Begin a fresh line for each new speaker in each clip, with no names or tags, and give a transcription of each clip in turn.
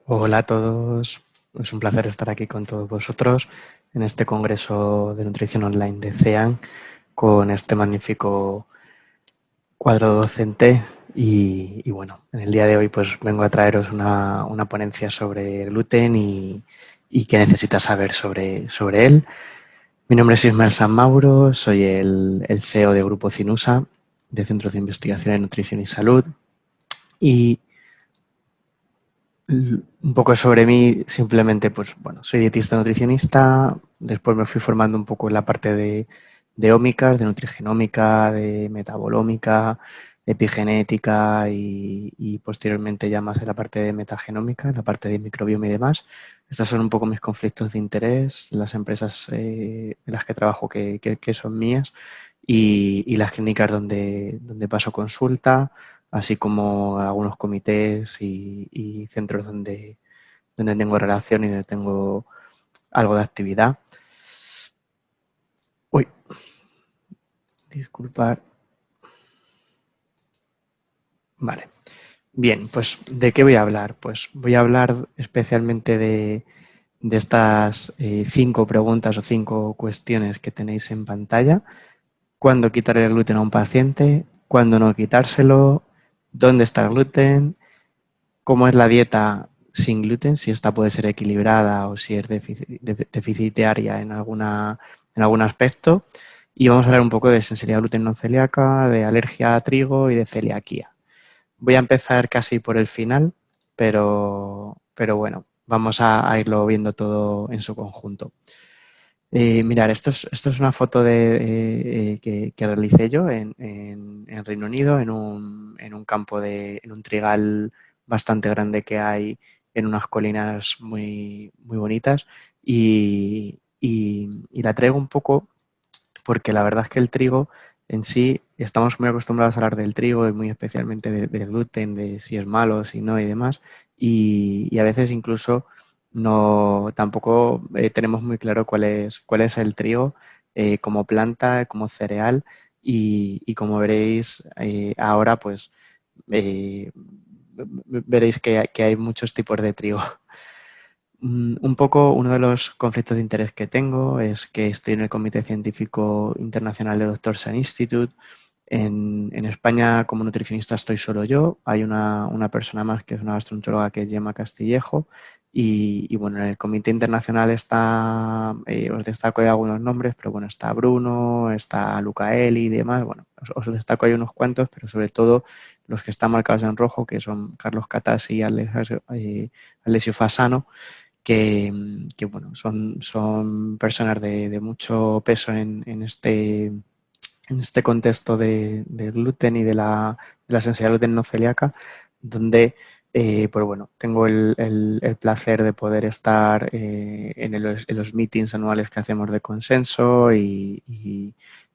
Hola a todos, es un placer estar aquí con todos vosotros en este congreso de nutrición online de CEAN con este magnífico cuadro docente y bueno, en el día de hoy pues vengo a traeros una ponencia sobre gluten y qué necesitas saber sobre él. Mi nombre es Ismael San Mauro, soy el CEO de Grupo Cinusa, de Centros de Investigación en Nutrición y Salud y un poco sobre mí, simplemente, pues bueno, soy dietista nutricionista, después me fui formando un poco en la parte de ómicas, de nutrigenómica, de metabolómica, de epigenética y posteriormente ya más en la parte de metagenómica, en la parte de microbioma y demás. Estos son un poco mis conflictos de interés, las empresas en las que trabajo que son mías y las clínicas donde paso consulta, así como algunos comités y centros donde tengo relación y donde tengo algo de actividad. Uy, disculpar. Vale. Bien, pues ¿de qué voy a hablar? Pues voy a hablar especialmente de estas 5 preguntas o 5 cuestiones que tenéis en pantalla. ¿Cuándo quitar el gluten a un paciente? ¿Cuándo no quitárselo? ¿Dónde está el gluten? ¿Cómo es la dieta sin gluten? Si esta puede ser equilibrada o si es deficitaria en algún aspecto. Y vamos a hablar un poco de sensibilidad gluten no celíaca, de alergia a trigo y de celiaquía. Voy a empezar casi por el final, pero bueno, vamos a irlo viendo todo en su conjunto. Mirar, esto es una foto que realicé yo en Reino Unido, en un campo en un trigal bastante grande que hay en unas colinas muy bonitas y la traigo un poco porque la verdad es que el trigo en sí, estamos muy acostumbrados a hablar del trigo y muy especialmente del gluten, de si es malo, si no y demás, y a veces incluso no tampoco tenemos muy claro cuál es el trigo como planta, como cereal, y como veréis ahora, pues veréis que hay muchos tipos de trigo. Un poco uno de los conflictos de interés que tengo es que estoy en el Comité Científico Internacional de Doctors and Institute. En España, como nutricionista, estoy solo yo. Hay una persona más que es una gastroenteróloga que es Gemma Castillejo. Y bueno, en el Comité Internacional está, os destaco ahí algunos nombres, pero bueno, está Bruno, está Lucaeli y demás. Bueno, os destaco ahí unos cuantos, pero sobre todo los que están marcados en rojo, que son Carlos Catasi y Alessio Fasano que bueno, son personas de mucho peso en este contexto del gluten y de la sensibilidad al gluten no celíaca, donde pues bueno, tengo el placer de poder estar en los meetings anuales que hacemos de consenso y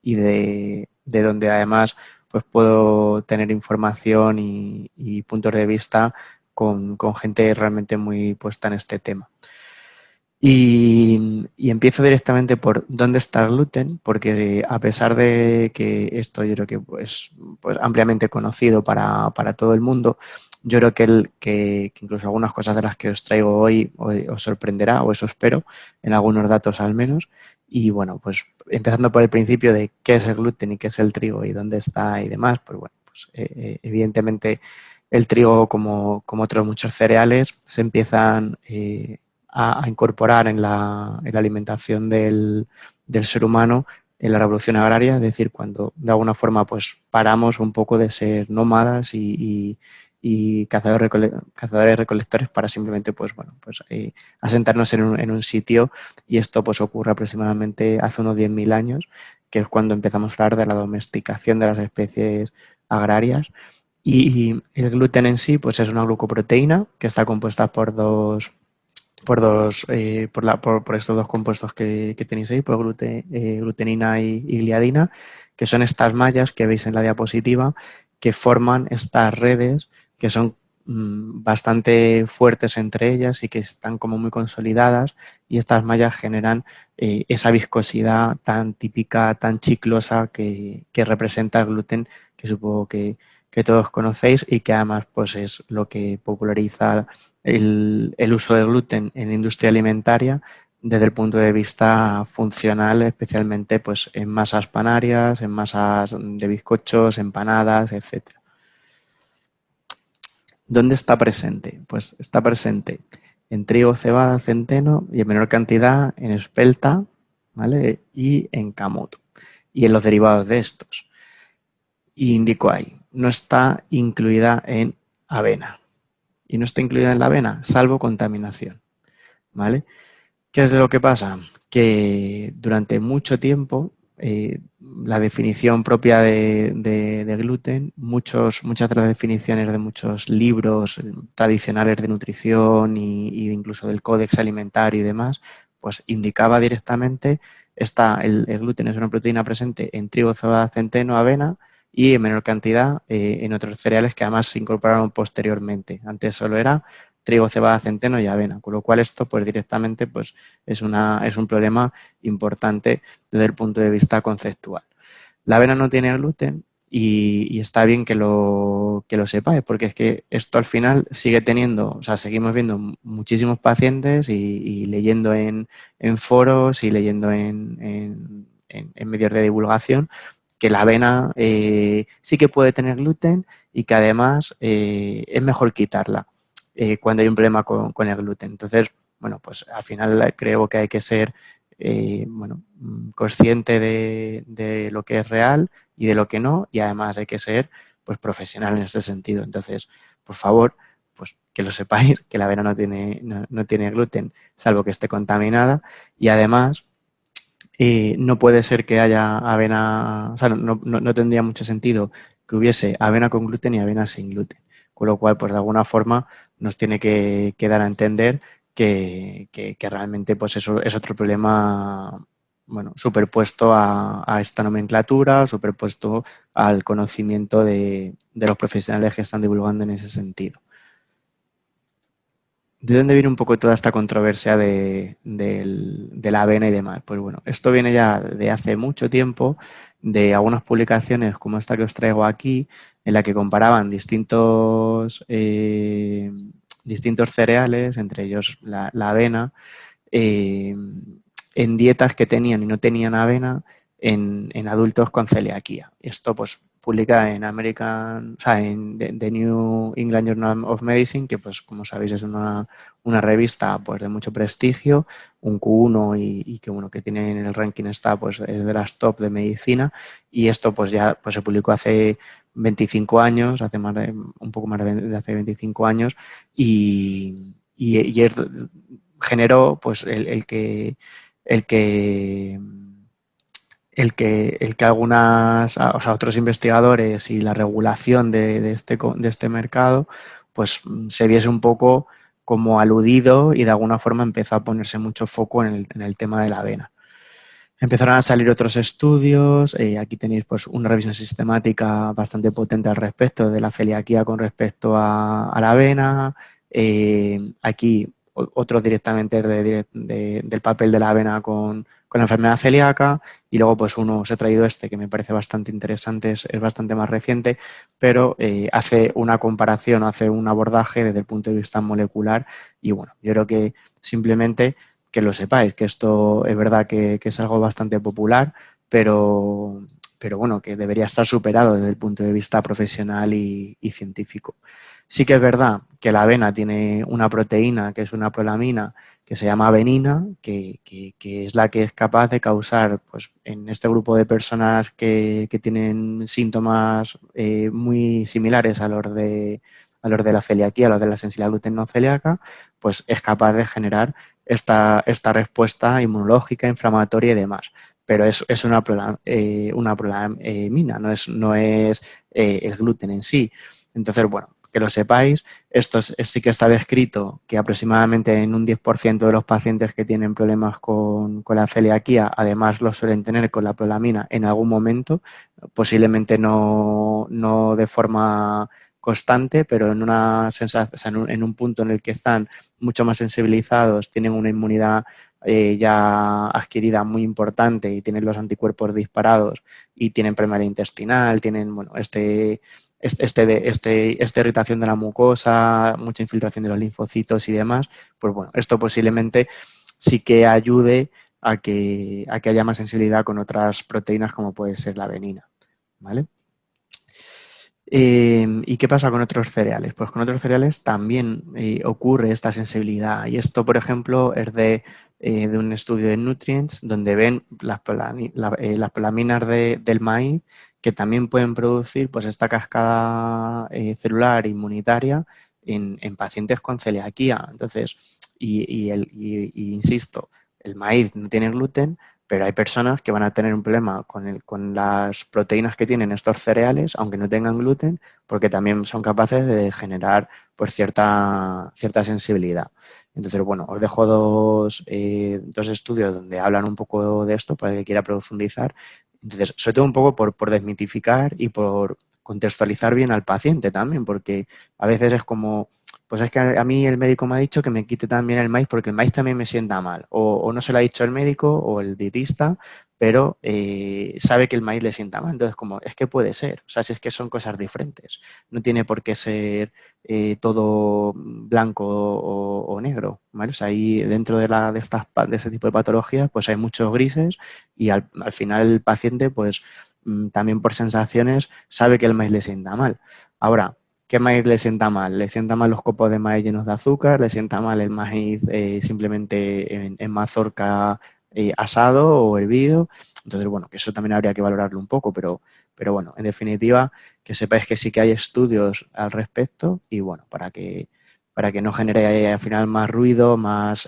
de donde además pues puedo tener información y puntos de vista con gente realmente muy puesta en este tema. Y empiezo directamente por dónde está el gluten, porque a pesar de que esto yo creo que pues ampliamente conocido para todo el mundo, yo creo que incluso algunas cosas de las que os traigo hoy os sorprenderá, o eso espero, en algunos datos al menos. Y bueno, pues empezando por el principio de qué es el gluten y qué es el trigo y dónde está y demás, pues bueno, pues evidentemente el trigo, como otros muchos cereales, se empiezan a incorporar en la alimentación del ser humano en la revolución agraria, es decir, cuando de alguna forma pues paramos un poco de ser nómadas y cazadores recolectores para simplemente pues bueno pues asentarnos en un sitio, y esto pues ocurre aproximadamente hace unos 10.000 años, que es cuando empezamos a hablar de la domesticación de las especies agrarias. Y el gluten en sí pues es una glucoproteína que está compuesta por estos dos compuestos que tenéis ahí, por glutenina y gliadina, que son estas mallas que veis en la diapositiva, que forman estas redes que son bastante fuertes entre ellas y que están como muy consolidadas, y estas mallas generan esa viscosidad tan típica, tan chiclosa que representa el gluten, que supongo que todos conocéis y que además pues, es lo que populariza el uso del gluten en la industria alimentaria desde el punto de vista funcional, especialmente pues, en masas panarias, en masas de bizcochos, empanadas, etcétera. ¿Dónde está presente? Pues está presente en trigo, cebada, centeno y en menor cantidad en espelta, ¿vale? Y en camoto y en los derivados de estos. Y indico ahí, no está incluida en avena. Y no está incluida en la avena, salvo contaminación, ¿vale? ¿Qué es lo que pasa? Que durante mucho tiempo la definición propia de gluten, muchas de las definiciones de muchos libros tradicionales de nutrición y incluso del códex alimentario y demás, pues indicaba directamente el gluten es una proteína presente en trigo, cebada, centeno, avena y en menor cantidad en otros cereales que además se incorporaron posteriormente. Antes solo era trigo, cebada, centeno y avena, con lo cual esto pues directamente pues es un problema importante desde el punto de vista conceptual. La avena no tiene gluten y está bien que lo sepáis, porque es que esto al final sigue teniendo, o sea, seguimos viendo muchísimos pacientes y leyendo en foros y leyendo en medios de divulgación que la avena sí que puede tener gluten y que además es mejor quitarla cuando hay un problema con el gluten. Entonces, bueno, pues al final creo que hay que ser bueno, consciente de lo que es real y de lo que no, y además hay que ser pues profesional en este sentido. Entonces, por favor, pues que lo sepáis, que la avena no tiene gluten, salvo que esté contaminada, y además no puede ser que haya avena, o sea, no tendría mucho sentido que hubiese avena con gluten y avena sin gluten, con lo cual, pues de alguna forma nos tiene que dar a entender que realmente pues eso es otro problema, bueno, superpuesto a esta nomenclatura, superpuesto al conocimiento de los profesionales que están divulgando en ese sentido. ¿De dónde viene un poco toda esta controversia de la avena y demás? Pues bueno, esto viene ya de hace mucho tiempo, de algunas publicaciones como esta que os traigo aquí, en la que comparaban distintos cereales, entre ellos la avena, eh, en dietas que tenían y no tenían avena en adultos con celiaquía. Esto pues publica en American, o sea, en The New England Journal of Medicine, que pues como sabéis es una revista pues de mucho prestigio, un Q1 y que bueno, que tiene en el ranking está pues es de las top de medicina, y esto pues ya pues se publicó hace 25 años, un poco más de hace 25 años, y generó pues el que algunas, o sea, otros investigadores y la regulación de este mercado, pues se viese un poco como aludido y de alguna forma empezó a ponerse mucho foco en el tema de la avena. Empezaron a salir otros estudios, aquí tenéis pues una revisión sistemática bastante potente al respecto de la celiaquía con respecto a la avena, aquí otros directamente del papel de la avena con la enfermedad celíaca, y luego pues uno os he traído este que me parece bastante interesante, es bastante más reciente, pero hace una comparación, hace un abordaje desde el punto de vista molecular, y bueno, yo creo que simplemente que lo sepáis, que esto es verdad que es algo bastante popular, pero bueno, que debería estar superado desde el punto de vista profesional y científico. Sí que es verdad que la avena tiene una proteína, que es una prolamina, que se llama avenina, que es la que es capaz de causar, pues en este grupo de personas que tienen síntomas muy similares a los de la celiaquía, a los de la sensibilidad gluten no celíaca, pues es capaz de generar esta respuesta inmunológica, inflamatoria y demás. Pero es una prolamina, no es el gluten en sí. Entonces, bueno, que lo sepáis, sí que está descrito que aproximadamente en un 10% de los pacientes que tienen problemas con la celiaquía, además lo suelen tener con la prolamina en algún momento, posiblemente no de forma constante, pero o sea, en un punto en el que están mucho más sensibilizados, tienen una inmunidad ya adquirida muy importante y tienen los anticuerpos disparados y tienen permeabilidad intestinal, tienen bueno, esta irritación de la mucosa, mucha infiltración de los linfocitos y demás, pues bueno, esto posiblemente sí que ayude a que haya más sensibilidad con otras proteínas como puede ser la adenina, ¿vale? ¿Y qué pasa con otros cereales? Pues con otros cereales también ocurre esta sensibilidad. Y esto, por ejemplo, es de un estudio de Nutrients donde ven las pelaminas del maíz que también pueden producir pues, esta cascada celular inmunitaria en pacientes con celiaquía. Entonces, y insisto, el maíz no tiene gluten, pero hay personas que van a tener un problema con las proteínas que tienen estos cereales, aunque no tengan gluten, porque también son capaces de generar pues, cierta sensibilidad. Entonces, bueno, os dejo dos estudios donde hablan un poco de esto para el que quiera profundizar. Entonces, sobre todo un poco por desmitificar y por contextualizar bien al paciente también, porque a veces es como, pues es que a mí el médico me ha dicho que me quite también el maíz porque el maíz también me sienta mal. O no se lo ha dicho el médico o el dietista, pero sabe que el maíz le sienta mal. Entonces, como, es que puede ser. O sea, si es que son cosas diferentes. No tiene por qué ser todo blanco o negro, ¿vale? O sea, ahí dentro de este tipo de patologías, pues hay muchos grises y al final el paciente, pues también por sensaciones, sabe que el maíz le sienta mal. Ahora, ¿qué maíz le sienta mal? ¿Le sienta mal los copos de maíz llenos de azúcar? ¿Le sienta mal el maíz simplemente en mazorca asado o hervido? Entonces, bueno, que eso también habría que valorarlo un poco, pero bueno, en definitiva, que sepáis que sí que hay estudios al respecto y bueno, para que no genere al final más ruido, más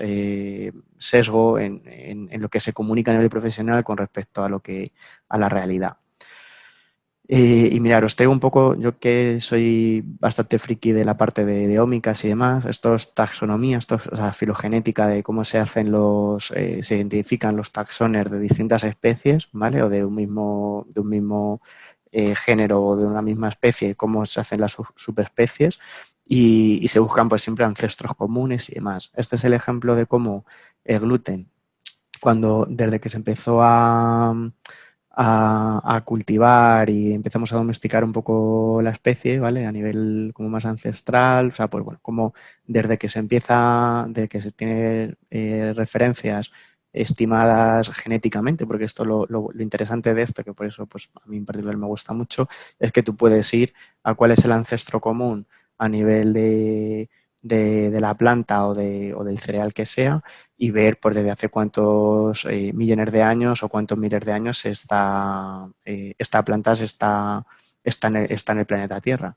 sesgo en lo que se comunica a nivel profesional con respecto a la realidad. Y mirar, os traigo un poco, yo que soy bastante friki de la parte de ómicas y demás, estos taxonomías, o sea, filogenética de cómo se identifican los taxones de distintas especies, ¿vale? O de un mismo género o de una misma especie, cómo se hacen las subespecies y se buscan pues siempre ancestros comunes y demás. Este es el ejemplo de cómo el gluten, desde que se empezó a cultivar y empezamos a domesticar un poco la especie, ¿vale? A nivel como más ancestral, o sea, pues bueno, como desde que se tiene referencias estimadas genéticamente, porque esto lo interesante de esto, que por eso pues a mí en particular me gusta mucho, es que tú puedes ir a cuál es el ancestro común a nivel de la planta o del cereal que sea y ver por desde hace cuántos millones de años o cuántos miles de años esta planta está en el planeta Tierra.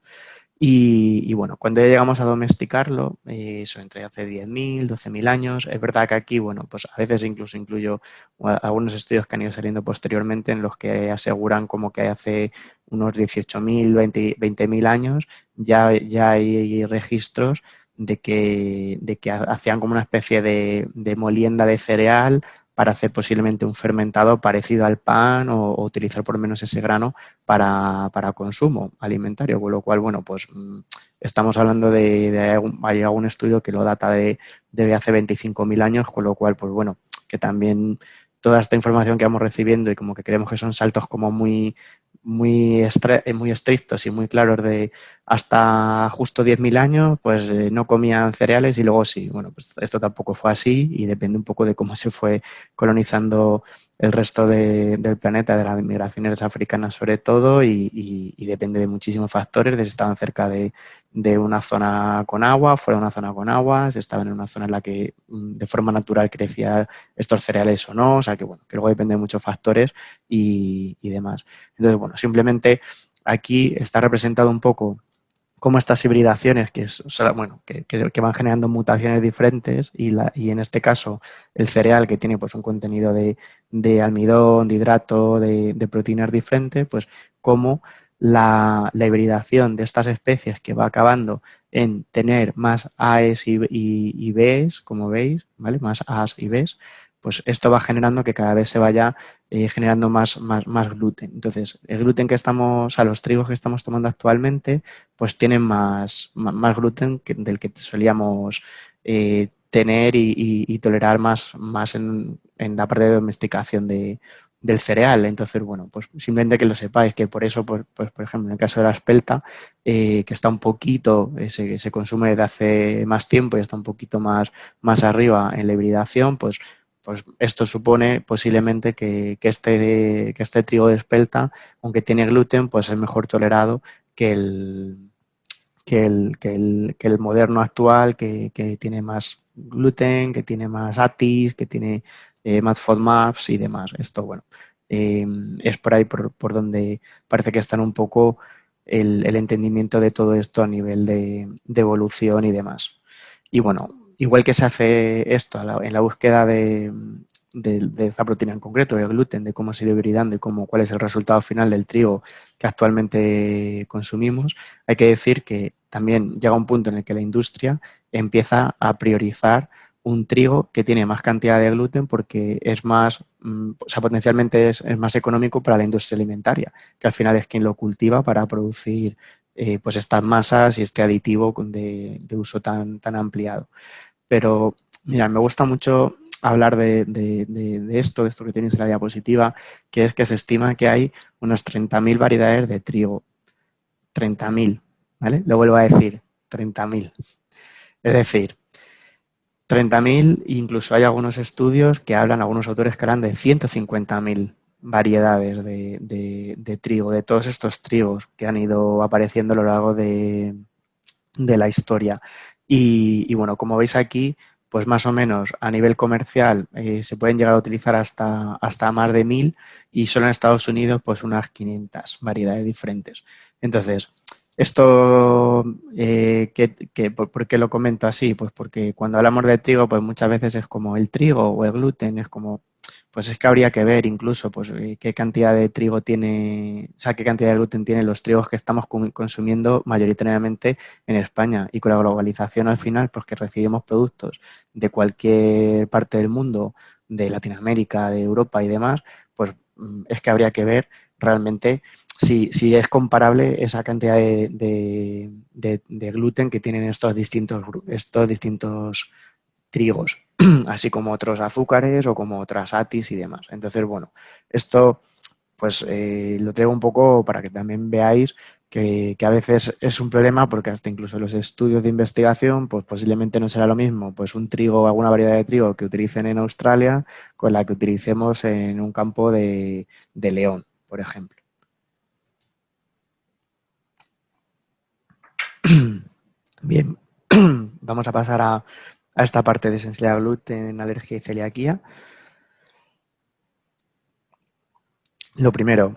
Y bueno, cuando ya llegamos a domesticarlo, eso entre hace 10.000, 12.000 años, es verdad que aquí, bueno, pues a veces incluso incluyo algunos estudios que han ido saliendo posteriormente en los que aseguran como que hace unos 18.000, 20.000 años ya hay registros de que hacían como una especie de molienda de cereal para hacer posiblemente un fermentado parecido al pan o utilizar por lo menos ese grano para consumo alimentario, con lo cual, bueno, pues estamos hablando hay algún estudio que lo data de hace 25.000 años, con lo cual, pues bueno, que también toda esta información que vamos recibiendo y como que creemos que son saltos como muy estrictos y muy claros de hasta justo 10.000 años, pues no comían cereales y luego sí. Bueno, pues esto tampoco fue así y depende un poco de cómo se fue colonizando el resto del planeta, de las migraciones africanas sobre todo y depende de muchísimos factores, de si estaban cerca de una zona con agua, fuera de una zona con agua, si estaban en una zona en la que de forma natural crecían estos cereales o no, o sea que bueno, que luego depende de muchos factores y demás. Entonces, bueno, simplemente aquí está representado un poco cómo estas hibridaciones que van generando mutaciones diferentes y en este caso el cereal que tiene pues un contenido de almidón, de hidrato, de proteínas diferentes, pues cómo la hibridación de estas especies que va acabando en tener más A's y B's, como veis, ¿vale? Más A's y B's, pues esto va generando que cada vez se vaya generando más gluten. Entonces, el gluten o sea, los trigos que estamos tomando actualmente, pues tienen más gluten del que solíamos tener y tolerar más en la parte de domesticación del cereal. Entonces, bueno, pues simplemente que lo sepáis, que por eso, pues, por ejemplo, en el caso de la espelta, que está un poquito, se consume desde hace más tiempo y está un poquito más arriba en la hibridación, pues esto supone posiblemente que este trigo de espelta, aunque tiene gluten, pues es mejor tolerado que que el moderno actual, que tiene más gluten, que tiene más ATIs, que tiene más FODMAPs y demás. Esto, bueno, es por ahí por donde parece que están un poco el entendimiento de todo esto a nivel de evolución y demás. Y bueno, igual que se hace esto en la búsqueda de esta proteína en concreto, del gluten, de cómo se ido hibridando y cuál es el resultado final del trigo que actualmente consumimos, hay que decir que también llega un punto en el que la industria empieza a priorizar un trigo que tiene más cantidad de gluten porque es más, o sea, potencialmente es más económico para la industria alimentaria, que al final es quien lo cultiva para producir pues estas masas y este aditivo de uso tan ampliado. Pero, mira, me gusta mucho hablar de esto que tienes en la diapositiva, que es que se estima que hay unas 30.000 variedades de trigo. 30.000, ¿vale? Lo vuelvo a decir, 30.000. Es decir, 30.000, incluso hay algunos estudios que hablan, algunos autores que hablan de 150.000 variedades de trigo, de todos estos trigos que han ido apareciendo a lo largo de la historia. Y bueno, como veis aquí, pues más o menos a nivel comercial se pueden llegar a utilizar hasta más de 1.000 y solo en Estados Unidos pues unas 500 variedades diferentes. Entonces, esto, ¿por qué lo comento así? Pues porque cuando hablamos de trigo, pues muchas veces es como el trigo o el gluten, es como pues es que habría que ver incluso pues, qué cantidad de trigo tiene, o sea, qué cantidad de gluten tienen los trigos que estamos consumiendo mayoritariamente en España. Y con la globalización al final, pues que recibimos productos de cualquier parte del mundo, de Latinoamérica, de Europa y demás, pues es que habría que ver realmente si es comparable esa cantidad de gluten que tienen estos distintos trigos, así como otros azúcares o como otras ATIs y demás. Entonces, bueno, esto pues lo traigo un poco para que también veáis que a veces es un problema porque hasta incluso los estudios de investigación pues posiblemente no será lo mismo pues un trigo, alguna variedad de trigo que utilicen en Australia con la que utilicemos en un campo de León, por ejemplo. Bien, vamos a pasar a esta parte de sensibilidad al gluten, alergia y celiaquía. Lo primero,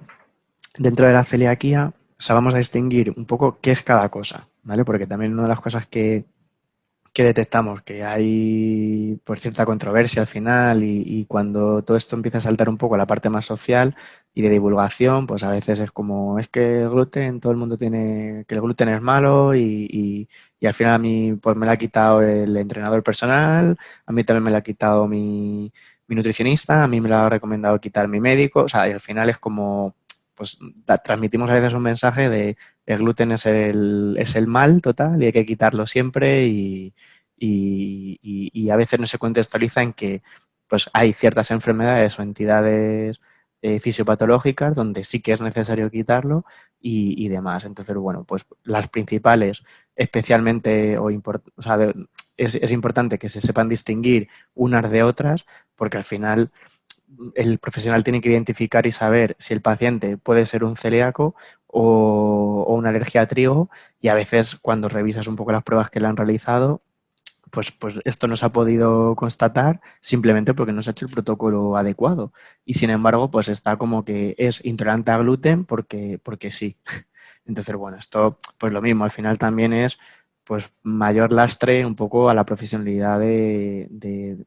dentro de la celiaquía, o sea, vamos a distinguir un poco qué es cada cosa, ¿vale? Porque también una de las cosas que detectamos que hay pues cierta controversia al final y cuando todo esto empieza a saltar un poco a la parte más social y de divulgación, pues a veces es como, es que el gluten, todo el mundo tiene, que el gluten es malo y al final a mí pues me lo ha quitado el entrenador personal, a mí también me lo ha quitado mi nutricionista, a mí me lo ha recomendado quitar mi médico, o sea, y al final es como, pues transmitimos a veces un mensaje de el gluten es el mal total y hay que quitarlo siempre y a veces no se contextualiza en que pues, hay ciertas enfermedades o entidades fisiopatológicas donde sí que es necesario quitarlo y demás. Entonces, bueno, pues las principales, especialmente, o sea, es importante que se sepan distinguir unas de otras porque al final el profesional tiene que identificar y saber si el paciente puede ser un celíaco o una alergia a trigo y a veces cuando revisas un poco las pruebas que le han realizado, pues esto no se ha podido constatar simplemente porque no se ha hecho el protocolo adecuado y sin embargo pues está como que es intolerante a gluten porque sí. Entonces, bueno, esto pues lo mismo, al final también es pues mayor lastre un poco a la profesionalidad de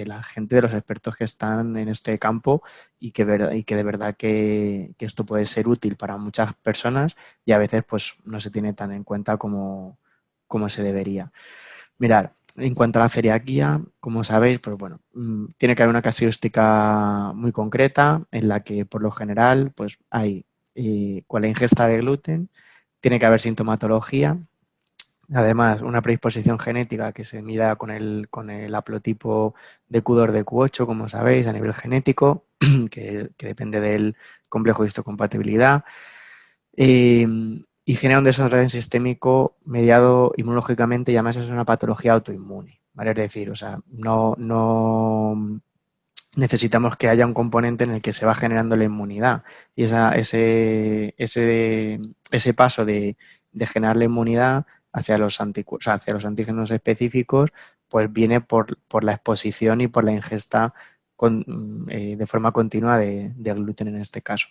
la gente, de los expertos que están en este campo y que de verdad que esto puede ser útil para muchas personas y a veces pues no se tiene tan en cuenta como se debería. Mirar, en cuanto a la celiaquía, como sabéis, pues bueno, tiene que haber una casuística muy concreta en la que por lo general pues hay con la ingesta de gluten, tiene que haber sintomatología, Además, una predisposición genética que se mida con el haplotipo de Q2 de Q8, como sabéis, a nivel genético, que depende del complejo de histocompatibilidad. Y genera un desorden sistémico mediado inmunológicamente y además es una patología autoinmune, ¿vale? Es decir, o sea, no necesitamos que haya un componente en el que se va generando la inmunidad y ese paso de generar la inmunidad hacia o sea, hacia los antígenos específicos, pues viene por la exposición y por la ingesta de forma continua de gluten en este caso.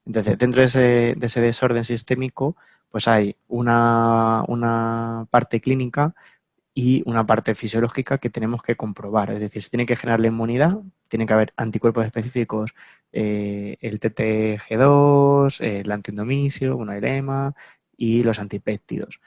Entonces, dentro de ese desorden sistémico, pues hay una parte clínica y una parte fisiológica que tenemos que comprobar. Es decir, se tiene que generar la inmunidad, tiene que haber anticuerpos específicos, el TTG2, el antiendomisio, una ELEMA y los antipéptidos.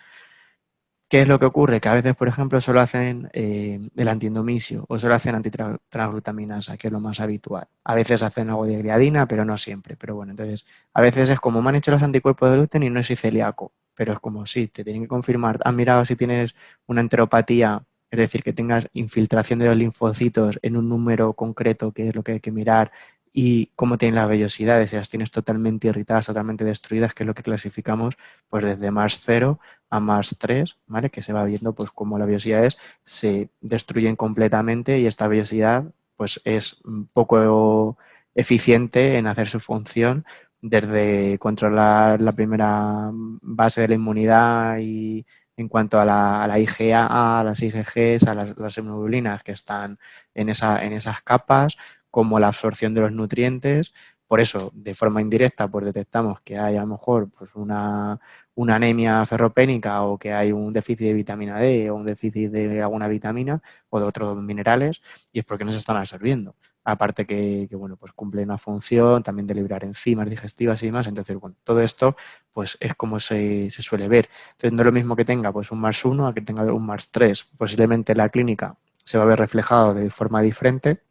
¿Qué es lo que ocurre? Que a veces, por ejemplo, solo hacen el antiendomisio o solo hacen antitransglutaminasa, que es lo más habitual. A veces hacen algo de gliadina, pero no siempre. Pero bueno, entonces, a veces es como me han hecho los anticuerpos de gluten y no soy celíaco. Pero es como sí, te tienen que confirmar. Han mirado si tienes una enteropatía, es decir, que tengas infiltración de los linfocitos en un número concreto, que es lo que hay que mirar, y cómo tienen las vellosidades, si las tienes totalmente irritadas, totalmente destruidas, que es lo que clasificamos pues desde más 0 a más 3, ¿vale? Que se va viendo pues cómo las vellosidades se destruyen completamente y esta vellosidad pues es poco eficiente en hacer su función desde controlar la primera base de la inmunidad y en cuanto a la IgA, a las IgGs, a las inmunoglobulinas que están en esas capas, como la absorción de los nutrientes. Por eso, de forma indirecta, pues detectamos que hay a lo mejor pues una anemia ferropénica o que hay un déficit de vitamina D o un déficit de alguna vitamina o de otros minerales y es porque no se están absorbiendo. Aparte que bueno, pues cumple una función también de liberar enzimas digestivas y demás. Entonces, bueno, todo esto pues es como se suele ver. Entonces, no es lo mismo que tenga pues un más 1 a que tenga un más 3. Posiblemente la clínica se va a ver reflejado de forma diferente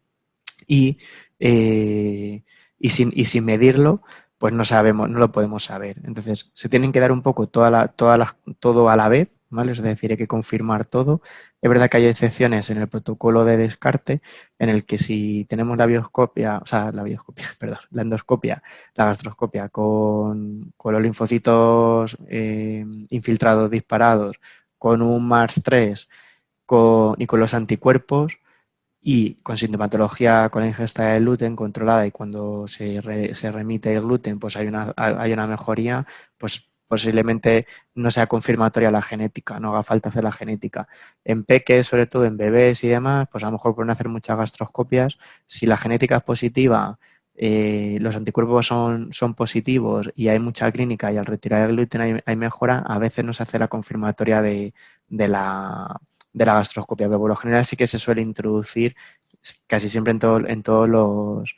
y, eh, y sin medirlo, pues no sabemos, no lo podemos saber. Entonces, se tienen que dar un poco todo a la vez, ¿vale? Es decir, hay que confirmar todo. Es verdad que hay excepciones en el protocolo de descarte, en el que si tenemos la bioscopia, o sea, la bioscopia, perdón, la endoscopia, la gastroscopia con los linfocitos infiltrados disparados, con un MARS-3 y con los anticuerpos, y con sintomatología con la ingesta de gluten controlada y cuando se remite el gluten pues hay una mejoría, pues posiblemente no sea confirmatoria la genética, no haga falta hacer la genética. En peques, sobre todo en bebés y demás, pues a lo mejor pueden hacer muchas gastroscopias. Si la genética es positiva, los anticuerpos son positivos y hay mucha clínica y al retirar el gluten hay mejora, a veces no se hace la confirmatoria de la gastroscopia, pero por lo general sí que se suele introducir casi siempre en todos los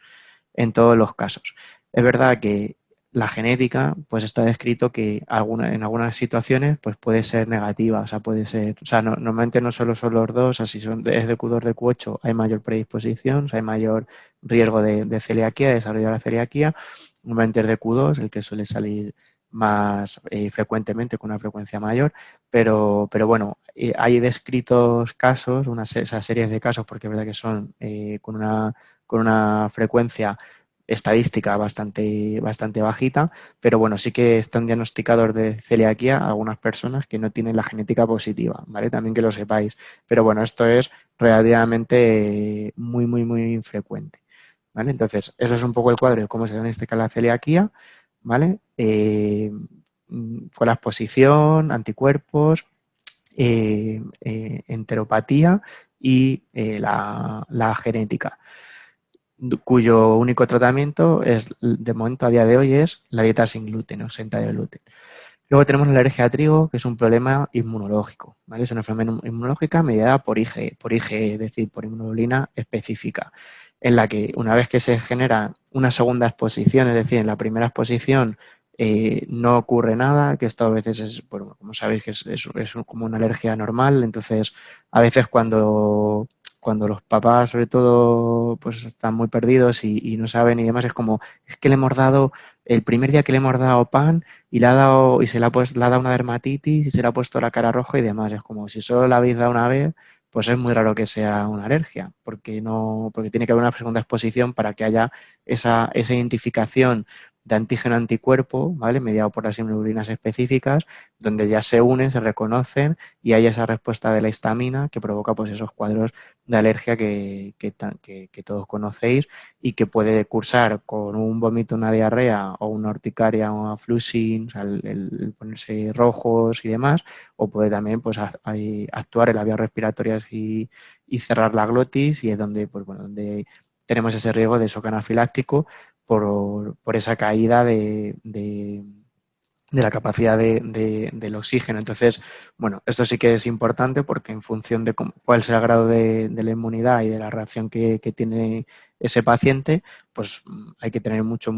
casos. Es verdad que la genética, pues está descrito que en algunas situaciones pues puede ser negativa, o sea, puede ser, o sea, normalmente no solo son los dos, o sea, si es de Q2 de Q8 hay mayor predisposición, o sea, hay mayor riesgo de celiaquía, de desarrollar la celiaquía, normalmente es de Q2, el que suele salir más frecuentemente, con una frecuencia mayor, pero bueno, hay descritos casos, esas series de casos, porque es verdad que son con una frecuencia estadística bastante bajita, pero bueno, sí que están diagnosticados de celiaquía algunas personas que no tienen la genética positiva, ¿vale? También que lo sepáis. Pero bueno, esto es relativamente muy infrecuente, ¿vale? Entonces, eso es un poco el cuadro de cómo se diagnostica la celiaquía, ¿vale? Con la exposición, anticuerpos, enteropatía y la genética, cuyo único tratamiento es, de momento a día de hoy, es la dieta sin gluten, exenta de gluten. Luego tenemos la alergia a trigo, que es un problema inmunológico, ¿vale? Es una enfermedad inmunológica mediada por IgE, es decir, por inmunoglobulina específica, en la que una vez que se genera una segunda exposición, es decir, en la primera exposición no ocurre nada, que esto a veces es, bueno, como sabéis, que es como una alergia normal, entonces a veces cuando cuando los papás, sobre todo, pues están muy perdidos y no saben y demás, es como, es que le hemos dado, el primer día que le hemos dado pan y le ha dado, y se le ha, pues, le ha dado una dermatitis y se le ha puesto la cara roja y demás. Es como si solo la habéis dado una vez, pues es muy raro que sea una alergia, porque no, porque tiene que haber una segunda exposición para que haya esa identificación de antígeno-anticuerpo, ¿vale? Mediado por las inmunogloburinas específicas, donde ya se unen, se reconocen y hay esa respuesta de la histamina que provoca pues esos cuadros de alergia que todos conocéis y que puede cursar con un vómito, una diarrea o una urticaria o una flushing, o sea, el ponerse rojos y demás, o puede también pues, actuar en las vías respiratorias y cerrar la glotis y es donde, pues, bueno, donde tenemos ese riesgo de shock anafiláctico por esa caída de la capacidad del oxígeno. Entonces, bueno, esto sí que es importante porque en función de cuál sea el grado de la inmunidad y de la reacción que tiene ese paciente, pues hay que tener mucho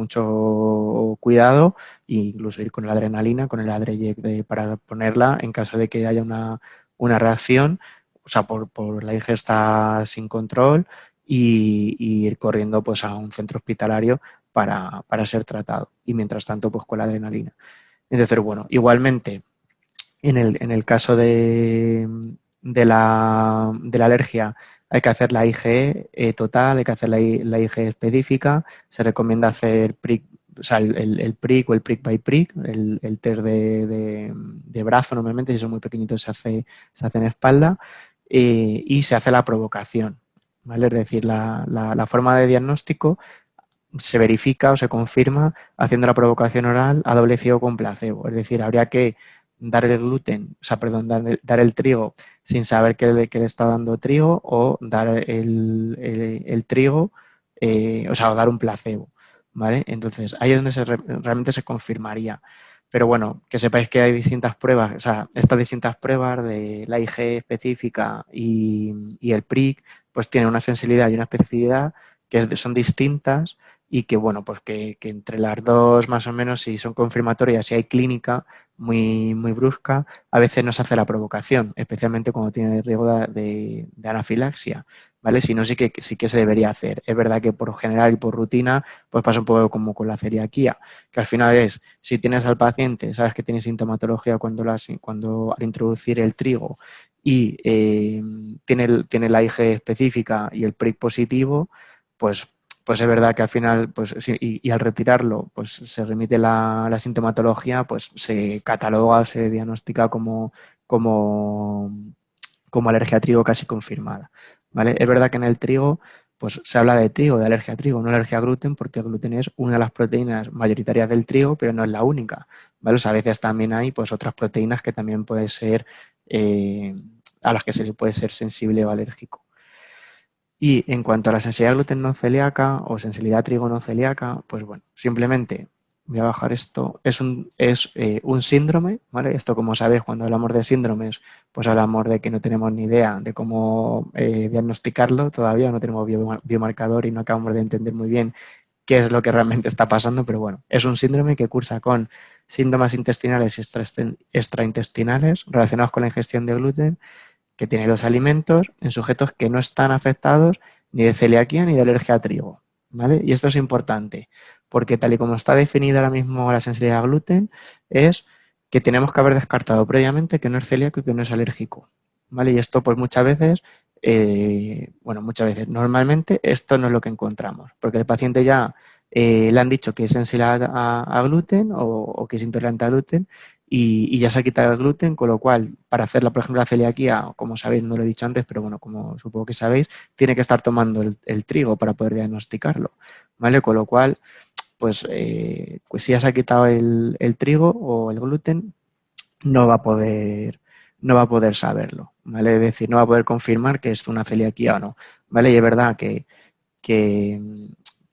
cuidado e incluso ir con la adrenalina, con el Adreyec para ponerla en caso de que haya una reacción, o sea, por la ingesta sin control y ir corriendo pues a un centro hospitalario para ser tratado. Y mientras tanto, pues con la adrenalina. Entonces, bueno, igualmente, en el caso de la alergia hay que hacer la IgE total, hay que hacer la IgE específica, se recomienda hacer prick, o sea, el prick o el prick by prick, el test de brazo normalmente, si son muy pequeñitos se hace en espalda y se hace la provocación, ¿vale? Es decir, la forma de diagnóstico se verifica o se confirma haciendo la provocación oral a doble ciego con placebo. Es decir, habría que dar el gluten, o sea, perdón, dar el trigo sin saber que le está dando trigo o dar el trigo, o sea, o dar un placebo, ¿vale? Entonces, ahí es donde realmente se confirmaría. Pero bueno, que sepáis que hay distintas pruebas, o sea, estas distintas pruebas de la IgE específica y el PRIC, pues tienen una sensibilidad y una especificidad que son distintas y que, bueno, pues que entre las dos más o menos, si son confirmatorias y hay clínica muy brusca, a veces no se hace la provocación, especialmente cuando tiene riesgo de anafilaxia, ¿vale? Si no, sí que se debería hacer. Es verdad que por general y por rutina, pues pasa un poco como con la celiaquía, que al final es, si tienes al paciente, sabes que tiene sintomatología cuando al introducir el trigo y tiene la IgE específica y el PRIC positivo, pues es verdad que al final, pues sí, y al retirarlo, pues se remite la sintomatología, pues se cataloga, se diagnostica como, como alergia a trigo casi confirmada, ¿vale? Es verdad que en el trigo, pues se habla de trigo, de alergia a trigo, no alergia a gluten, porque el gluten es una de las proteínas mayoritarias del trigo, pero no es la única, ¿vale? O sea, a veces también hay pues otras proteínas que también puede ser, a las que se le puede ser sensible o alérgico. Y en cuanto a la sensibilidad a gluten no celíaca o sensibilidad a trigo no celíaca, pues bueno, simplemente voy a bajar esto. Es un síndrome, ¿vale? Esto, como sabéis, cuando hablamos de síndromes, pues hablamos de que no tenemos ni idea de cómo diagnosticarlo todavía, no tenemos biomarcador y no acabamos de entender muy bien qué es lo que realmente está pasando, pero bueno, es un síndrome que cursa con síntomas intestinales y extraintestinales relacionados con la ingestión de gluten que tiene los alimentos en sujetos que no están afectados ni de celiaquía ni de alergia a trigo, ¿vale? Y esto es importante, porque tal y como está definida ahora mismo la sensibilidad al gluten, es que tenemos que haber descartado previamente que no es celíaco y que no es alérgico, ¿vale? Y esto pues muchas veces, normalmente esto no es lo que encontramos, porque el paciente ya le han dicho que es sensible a gluten o que es intolerante a gluten y ya se ha quitado el gluten, con lo cual, para hacerla, por ejemplo, la celiaquía, como sabéis, no lo he dicho antes, pero bueno, como supongo que sabéis, tiene que estar tomando el trigo para poder diagnosticarlo, ¿vale? Con lo cual, pues si ya se ha quitado el trigo o el gluten, no va a poder, no va a poder saberlo, ¿vale? Es decir, no va a poder confirmar que es una celiaquía o no, ¿vale? Y es verdad que, que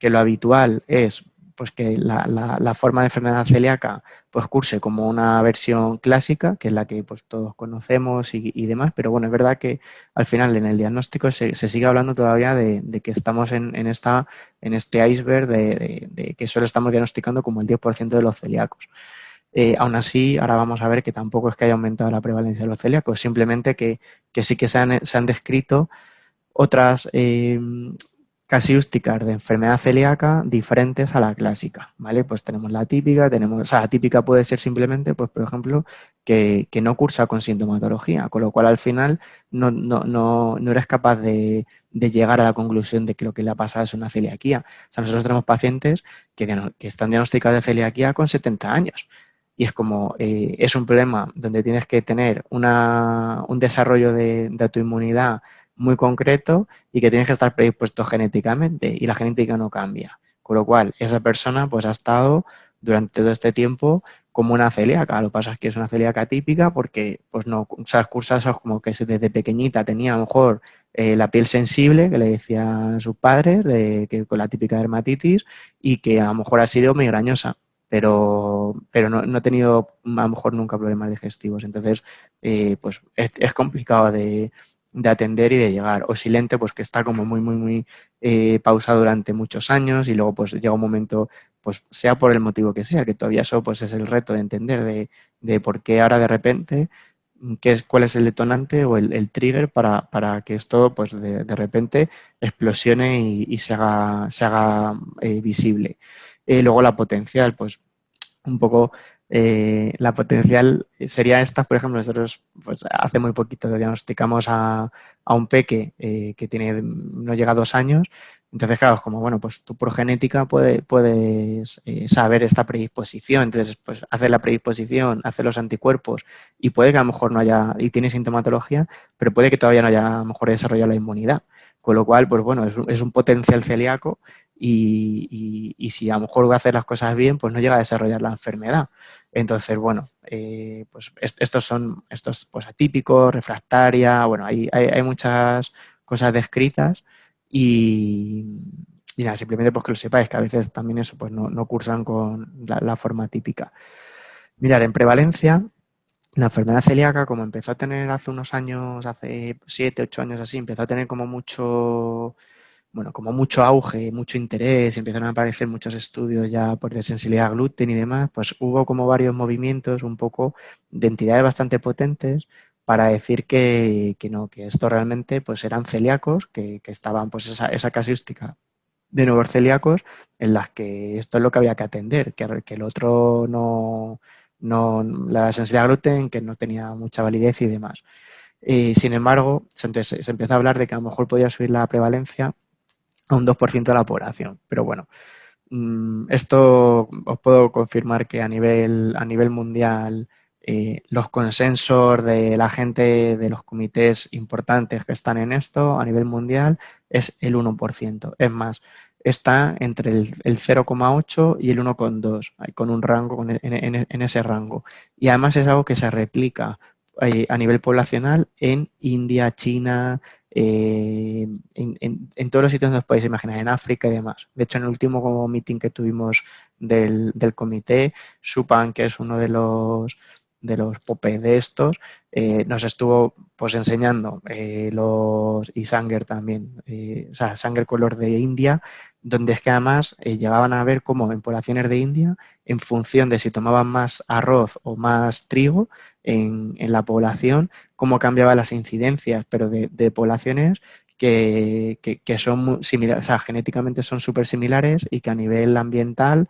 lo habitual es pues que la forma de enfermedad celíaca pues curse como una versión clásica, que es la que pues todos conocemos y demás, pero bueno, es verdad que al final en el diagnóstico se sigue hablando todavía de que estamos en este iceberg de que solo estamos diagnosticando como el 10% de los celíacos. Aún así, ahora vamos a ver que tampoco es que haya aumentado la prevalencia de los celíacos, simplemente que sí que se han descrito otras casuísticas de enfermedad celíaca diferentes a la clásica, ¿vale? Pues tenemos la típica, o sea, la típica puede ser simplemente, pues por ejemplo, que no cursa con sintomatología, con lo cual al final no eres capaz de llegar a la conclusión de que lo que le ha pasado es una celiaquía. O sea, nosotros tenemos pacientes que están diagnosticados de celiaquía con 70 años. Y es como, es un problema donde tienes que tener un desarrollo de autoinmunidad muy concreto y que tienes que estar predispuesto genéticamente y la genética no cambia. Con lo cual, esa persona pues ha estado durante todo este tiempo como una celíaca. Lo que pasa es que es una celíaca típica porque pues no, o sea, cursa eso como que desde pequeñita tenía a lo mejor la piel sensible, que le decían sus padres, que con la típica dermatitis y que a lo mejor ha sido migrañosa. Pero no he tenido a lo mejor nunca problemas digestivos. Entonces, pues es complicado de atender y de llegar. O silente, pues que está como muy pausado durante muchos años y luego pues llega un momento, pues sea por el motivo que sea, que todavía eso pues es el reto de entender de por qué ahora de repente, cuál es el detonante o el trigger para que esto pues de repente explosione y se haga visible. Luego la potencial, pues un poco la potencial sería esta, por ejemplo, nosotros pues, hace muy poquito diagnosticamos a un peque que tiene, no llega a 2 años, entonces claro, como bueno, pues tú por genética puedes saber esta predisposición, entonces pues haces la predisposición, haces los anticuerpos y puede que a lo mejor no haya, y tiene sintomatología, pero puede que todavía no haya a lo mejor desarrollado la inmunidad, con lo cual pues bueno, es un potencial celíaco y si a lo mejor voy a hacer las cosas bien, pues no llega a desarrollar la enfermedad. Entonces, bueno, pues estos pues atípicos, refractaria, bueno, hay muchas cosas descritas y nada, simplemente pues que lo sepáis, que a veces también eso pues no cursan con la forma típica. Mirar, en prevalencia, la enfermedad celíaca, como empezó a tener hace unos años, hace 7, 8 años así, empezó a tener como mucho, bueno, como mucho auge, mucho interés, empezaron a aparecer muchos estudios ya por de sensibilidad al gluten y demás, pues hubo como varios movimientos un poco de entidades bastante potentes para decir que no, que esto realmente pues eran celíacos, que estaban pues esa casuística de nuevos celíacos en las que esto es lo que había que atender, que el otro la sensibilidad al gluten, que no tenía mucha validez y demás. Sin embargo, entonces se empezó a hablar de que a lo mejor podía subir la prevalencia a un 2% de la población. Pero bueno, esto os puedo confirmar que a nivel mundial los consensos de la gente de los comités importantes que están en esto a nivel mundial es el 1%. Es más, está entre el 0,8 y el 1,2, con un rango, en ese rango. Y además es algo que se replica a nivel poblacional en India, China, en todos los sitios donde os podéis imaginar, en África y demás. De hecho, en el último como meeting que tuvimos del comité, Supan, que es uno de los popes de estos, nos estuvo pues enseñando y Sanger también, o sea, Sanger Color de India, donde es que además llegaban a ver cómo en poblaciones de India, en función de si tomaban más arroz o más trigo en la población, cómo cambiaban las incidencias, pero de poblaciones que son muy similares, o sea, genéticamente son súper similares y que a nivel ambiental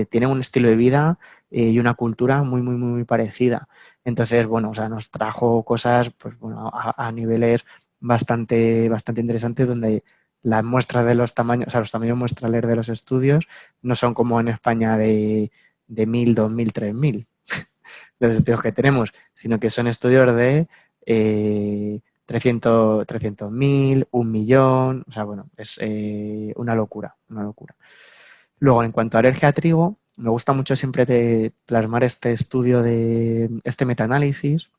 tienen un estilo de vida y una cultura muy parecida. Entonces, bueno, o sea, nos trajo cosas pues, bueno, a niveles bastante interesantes donde las muestras de los tamaños, o sea, los tamaños muestrales de los estudios no son como en España de 1000, 2000, 3000 de los estudios que tenemos, sino que son estudios de 300.000, 1 millón, o sea, bueno, es una locura, una locura. Luego, en cuanto a alergia a trigo, me gusta mucho siempre plasmar este estudio de este metaanálisis,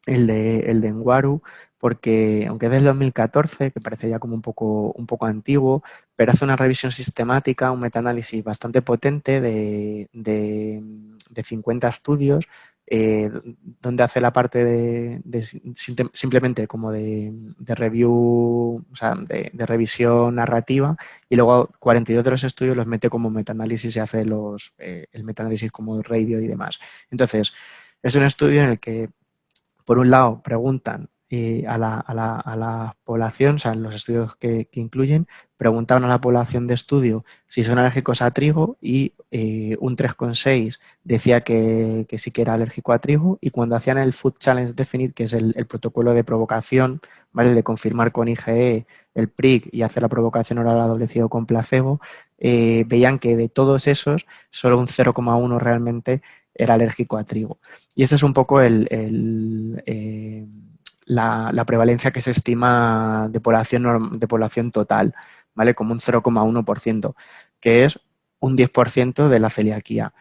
el de Enguaru, porque aunque es del 2014, que parece ya como un poco antiguo, pero hace una revisión sistemática, un metaanálisis bastante potente de 50 estudios, donde hace la parte simplemente como de review, o sea, de revisión narrativa, y luego 42 de los estudios los mete como metaanálisis y hace el metaanálisis como radio y demás. Entonces, es un estudio en el que por un lado, preguntan a la población, o sea, en los estudios que incluyen, preguntaban a la población de estudio si son alérgicos a trigo y un 3,6 decía que sí que era alérgico a trigo, y cuando hacían el Food Challenge Definite, que es el protocolo de provocación, ¿vale? De confirmar con IgE el PRIC y hacer la provocación oral a doble ciego con placebo, veían que de todos esos, solo un 0,1 realmente era alérgico a trigo. Y ese es un poco la prevalencia que se estima de población total, ¿vale? Como un 0,1%, que es un 10% de la celiaquía,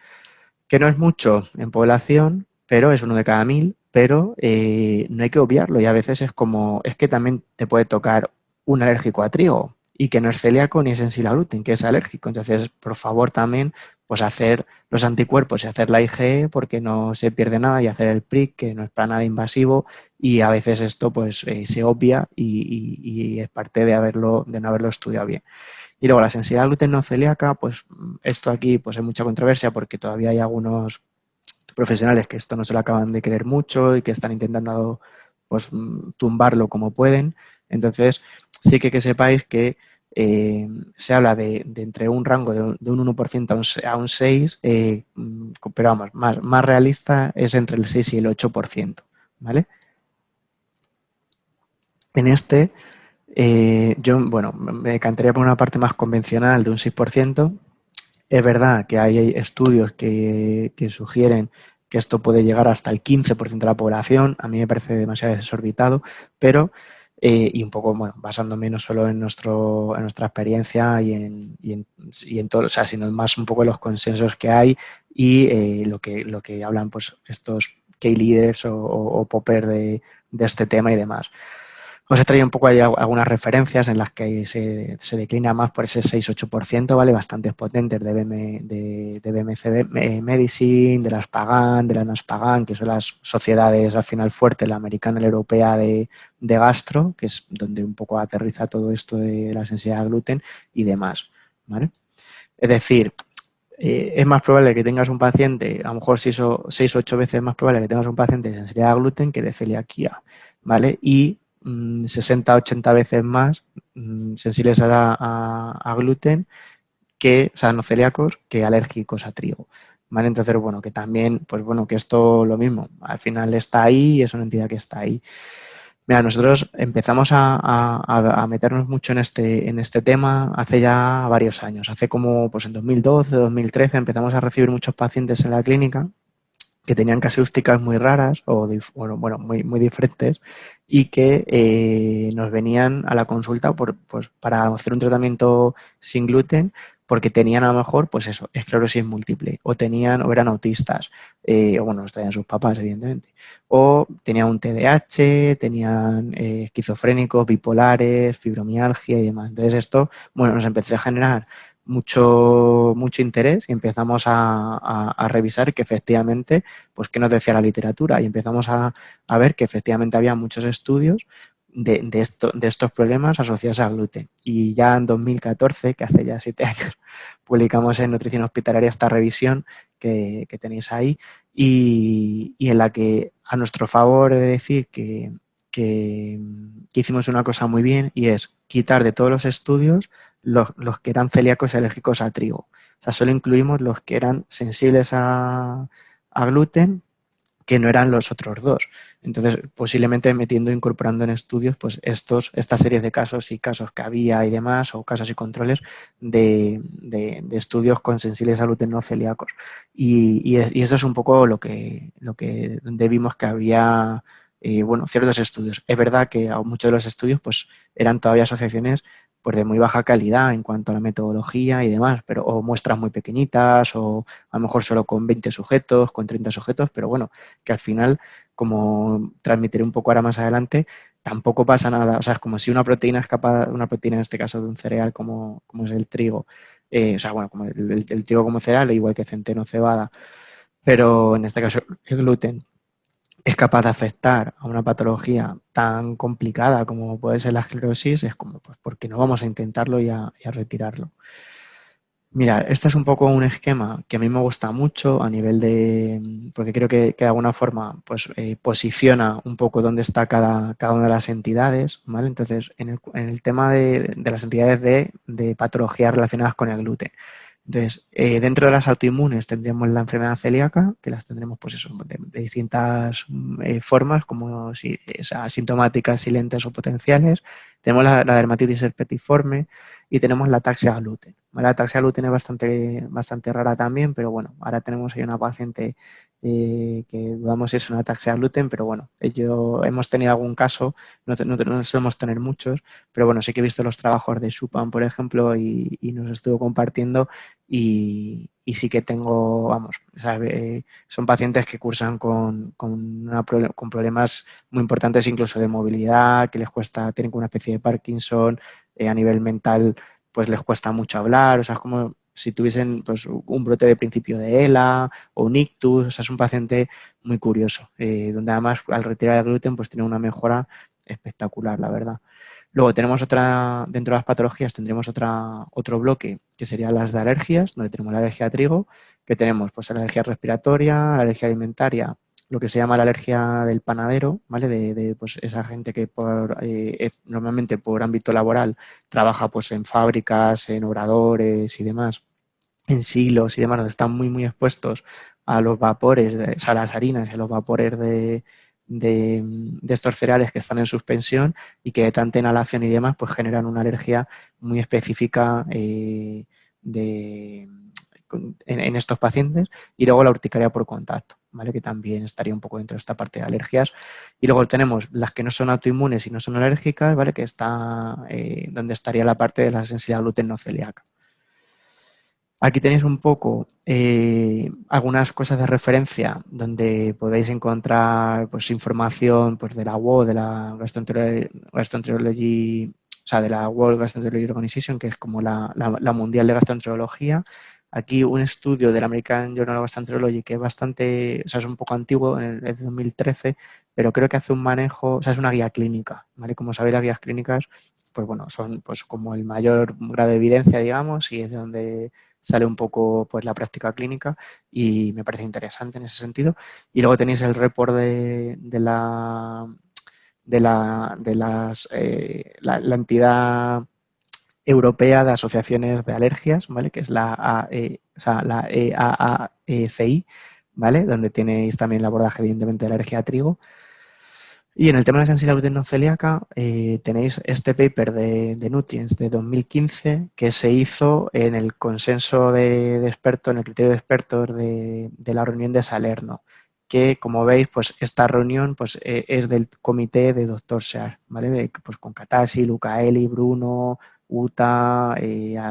que no es mucho en población, pero es uno de cada 1000, pero no hay que obviarlo, y a veces es como, es que también te puede tocar un alérgico a trigo y que no es celíaco ni es sensible al gluten, que es alérgico. Entonces, por favor, también pues hacer los anticuerpos y hacer la IgE, porque no se pierde nada, y hacer el PRIC, que no es para nada invasivo, y a veces esto pues se obvia y es parte de no haberlo estudiado bien. Y luego la sensibilidad al gluten no celíaca, pues esto aquí pues hay mucha controversia, porque todavía hay algunos profesionales que esto no se lo acaban de creer mucho y que están intentando pues tumbarlo como pueden. Entonces, sí que sepáis que se habla de entre un rango de un 1% a un 6%, pero vamos, más realista es entre el 6 y el 8%, ¿vale? En este, yo, bueno, me decantaría por una parte más convencional de un 6%. Es verdad que hay estudios que sugieren que esto puede llegar hasta el 15% de la población. A mí me parece demasiado desorbitado, pero, y un poco, bueno, basándome no solo en nuestra experiencia y en todo, o sea, sino más un poco en los consensos que hay y lo que hablan pues estos key leaders o popper de este tema y demás. Os he traído un poco ahí algunas referencias en las que se declina más por ese 6-8%, ¿vale? Bastantes potentes de BMC Medicine, de la SPAGAN, de la NASPAGAN, que son las sociedades al final fuertes, la americana y la europea de gastro, que es donde un poco aterriza todo esto de la sensibilidad al gluten y demás, ¿vale? Es decir, es más probable que tengas un paciente, a lo mejor 6 o 8 veces más probable que tengas un paciente de sensibilidad a gluten que de celiaquía, ¿vale? Y 60-80 veces más sensibles a gluten que, o sea, no celíacos, que alérgicos a trigo, ¿vale? Entonces, bueno, que también, pues bueno, que esto lo mismo, al final está ahí, es una entidad que está ahí. Mira, nosotros empezamos a meternos mucho en este tema hace ya varios años. Hace como, pues en 2012, 2013 empezamos a recibir muchos pacientes en la clínica que tenían casuísticas muy raras o bueno, muy, muy diferentes, y que nos venían a la consulta pues, para hacer un tratamiento sin gluten, porque tenían a lo mejor, pues eso, esclerosis múltiple, o eran autistas, o bueno, los traían sus papás, evidentemente, o tenían un TDAH, tenían esquizofrénicos, bipolares, fibromialgia y demás. Entonces esto, bueno, nos empezó a generar mucho interés, y empezamos a revisar que efectivamente, pues qué nos decía la literatura, y empezamos a ver que efectivamente había muchos estudios de estos problemas asociados al gluten. Y ya en 2014, que hace ya 7 años, publicamos en Nutrición Hospitalaria esta revisión que tenéis ahí, y en la que, a nuestro favor, he de decir que hicimos una cosa muy bien, y es quitar de todos los estudios los que eran celíacos y alérgicos a trigo. O sea, solo incluimos los que eran sensibles a gluten, que no eran los otros dos. Entonces, posiblemente incorporando en estudios pues estas series de casos y casos que había y demás, o casos y controles de estudios con sensibles a gluten no celíacos. Y eso es un poco donde vimos que había bueno, ciertos estudios. Es verdad que muchos de los estudios pues eran todavía asociaciones pues de muy baja calidad en cuanto a la metodología y demás, pero o muestras muy pequeñitas, o a lo mejor solo con 20 sujetos, con 30 sujetos, pero bueno, que al final, como transmitiré un poco ahora más adelante, tampoco pasa nada. O sea, es como si una proteína es capaz, una proteína en este caso de un cereal como es el trigo, o sea, bueno, como el trigo como cereal, igual que centeno, cebada, pero en este caso el gluten es capaz de afectar a una patología tan complicada como puede ser la esclerosis, es como, pues, ¿por qué no vamos a intentarlo y a retirarlo? Mira, este es un poco un esquema que a mí me gusta mucho a nivel de, porque creo que de alguna forma pues, posiciona un poco dónde está cada una de las entidades, ¿vale? Entonces, en el tema de las entidades de patologías relacionadas con el gluten. Entonces, dentro de las autoinmunes tendríamos la enfermedad celíaca, que las tendremos pues eso, de distintas formas, como si, asintomáticas, silentes o potenciales. Tenemos la dermatitis herpetiforme y tenemos la ataxia al gluten. La ataxia al gluten es bastante rara también, pero bueno, ahora tenemos ahí una paciente que dudamos si es una ataxia al gluten, pero bueno, hemos tenido algún caso, no solemos tener muchos, pero bueno, sí que he visto los trabajos de Supan, por ejemplo, y nos estuvo compartiendo y sí que tengo, vamos, o sea, son pacientes que cursan con problemas muy importantes incluso de movilidad, que les cuesta, tienen una especie de Parkinson, a nivel mental pues les cuesta mucho hablar, o sea, es como si tuviesen pues, un brote de principio de ELA o un ictus, o sea, es un paciente muy curioso, donde además al retirar el gluten pues tiene una mejora espectacular, la verdad. Luego tenemos dentro de las patologías tendremos otro bloque que serían las de alergias, donde tenemos la alergia a trigo, que tenemos pues la alergia respiratoria, la alergia alimentaria, lo que se llama la alergia del panadero, ¿vale? Pues esa gente que normalmente por ámbito laboral trabaja pues en fábricas, en obradores y demás, en silos y demás, donde están muy expuestos a los vapores, o sea, a las harinas y a los vapores de estos cereales que están en suspensión y que de tanta inhalación y demás, pues generan una alergia muy específica de, en estos pacientes. Y luego la urticaria por contacto, ¿vale? Que también estaría un poco dentro de esta parte de alergias. Y luego tenemos las que no son autoinmunes y no son alérgicas, ¿vale? Que está donde estaría la parte de la sensibilidad al gluten no celíaca. Aquí tenéis un poco algunas cosas de referencia donde podéis encontrar pues, información pues, de la WOD, de la Gastroenterology, o sea, de la World Gastroenterology Organization, que es como la mundial de gastroenterología. Aquí un estudio del American Journal of Gastroenterology que es bastante, o sea, es un poco antiguo, es de 2013, pero creo que hace un manejo, o sea, es una guía clínica, ¿vale? Como sabéis, las guías clínicas, pues bueno, son pues como el mayor grado de evidencia, digamos, y es de donde sale un poco pues la práctica clínica y me parece interesante en ese sentido. Y luego tenéis el report la entidad europea de asociaciones de alergias, ¿vale? Que es la EAACI, ¿vale? Donde tenéis también el abordaje, evidentemente, de la alergia a trigo. Y en el tema de la sensibilidad gluten no celíaca tenéis este paper de Nutrients de 2015 que se hizo en el consenso de expertos, en el criterio de expertos de la reunión de Salerno, que como veis, pues esta reunión pues, es del comité de Dr. Sear, ¿vale? Pues con Katasi, Lucaeli, Bruno, Uta,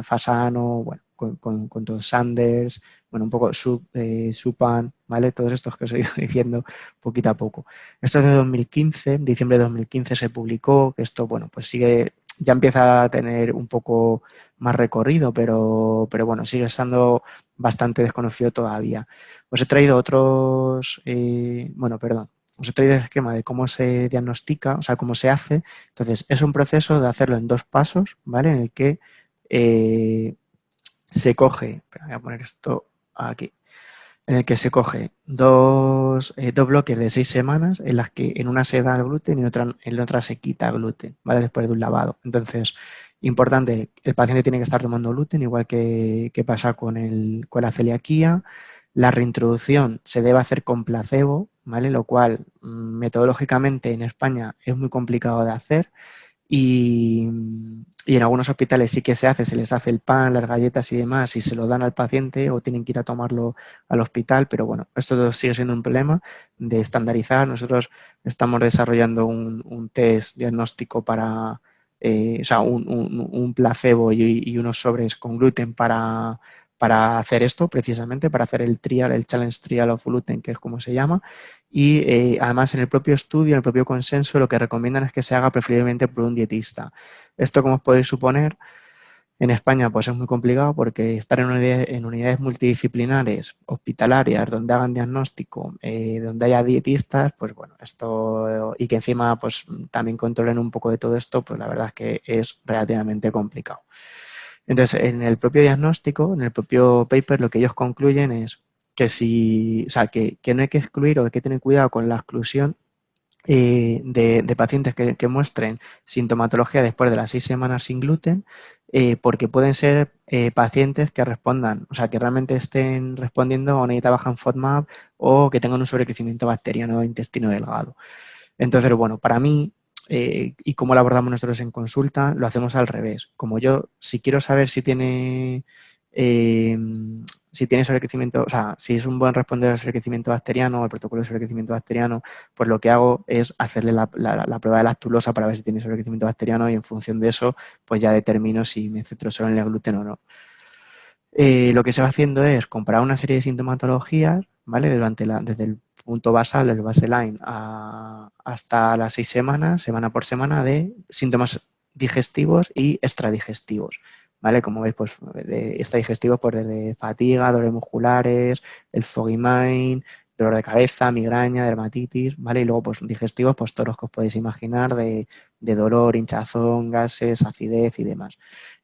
Fasano, bueno, con todos Sanders, bueno, un poco Supan, ¿vale? Todos estos que os he ido diciendo poquito a poco. Esto es de 2015, diciembre de 2015 se publicó, que esto, bueno, pues sigue, ya empieza a tener un poco más recorrido, pero bueno, sigue estando bastante desconocido todavía. Os he traído os he traído el esquema de cómo se diagnostica, o sea, cómo se hace. Entonces, es un proceso de hacerlo en 2 pasos, ¿vale? En el que se coge, voy a poner esto aquí, en el que se coge dos bloques de 6 semanas en las que en una se da el gluten y en otra se quita el gluten, ¿vale? Después de un lavado. Entonces, importante, el paciente tiene que estar tomando gluten, igual que pasa con la celiaquía. La reintroducción se debe hacer con placebo, ¿vale? Lo cual metodológicamente en España es muy complicado de hacer. Y, y en algunos hospitales sí que se hace, se les hace el pan, las galletas y demás y se lo dan al paciente o tienen que ir a tomarlo al hospital, pero bueno, esto sigue siendo un problema de estandarizar. Nosotros estamos desarrollando un test diagnóstico o sea, un placebo y unos sobres con gluten para hacer esto precisamente, para hacer el trial, el challenge trial of gluten, que es como se llama, y además en el propio estudio, en el propio consenso, lo que recomiendan es que se haga preferiblemente por un dietista. Esto, como os podéis suponer, en España pues es muy complicado porque estar en unidades multidisciplinares, hospitalarias, donde hagan diagnóstico, donde haya dietistas, pues bueno, esto y que encima pues también controlen un poco de todo esto, pues la verdad es que es relativamente complicado. Entonces, en el propio diagnóstico, en el propio paper, lo que ellos concluyen es que si, o sea, que no hay que excluir o hay que tener cuidado con la exclusión de pacientes que muestren sintomatología después de las 6 semanas sin gluten, porque pueden ser pacientes que respondan, o sea, que realmente estén respondiendo a una dieta baja en FODMAP o que tengan un sobrecrecimiento bacteriano de intestino delgado. Entonces, bueno, para mí, y como lo abordamos nosotros en consulta, lo hacemos al revés. Como yo, si quiero saber eh, si tiene sobrecrecimiento, o sea, si es un buen responder al sobrecrecimiento bacteriano o al protocolo de sobrecrecimiento bacteriano, pues lo que hago es hacerle la prueba de lactulosa para ver si tiene sobrecrecimiento bacteriano y en función de eso, pues ya determino si me centro solo en el gluten o no. Lo que se va haciendo es comparar una serie de sintomatologías, ¿vale? Desde el punto basal, el baseline, hasta las 6 semanas, semana por semana, de síntomas digestivos y extradigestivos, ¿vale? Como veis, pues extradigestivos, pues desde fatiga, dolores musculares, el foggy mind, dolor de cabeza, migraña, dermatitis, ¿vale? Y luego, pues digestivos, pues todos los que os podéis imaginar de dolor, hinchazón, gases, acidez y demás.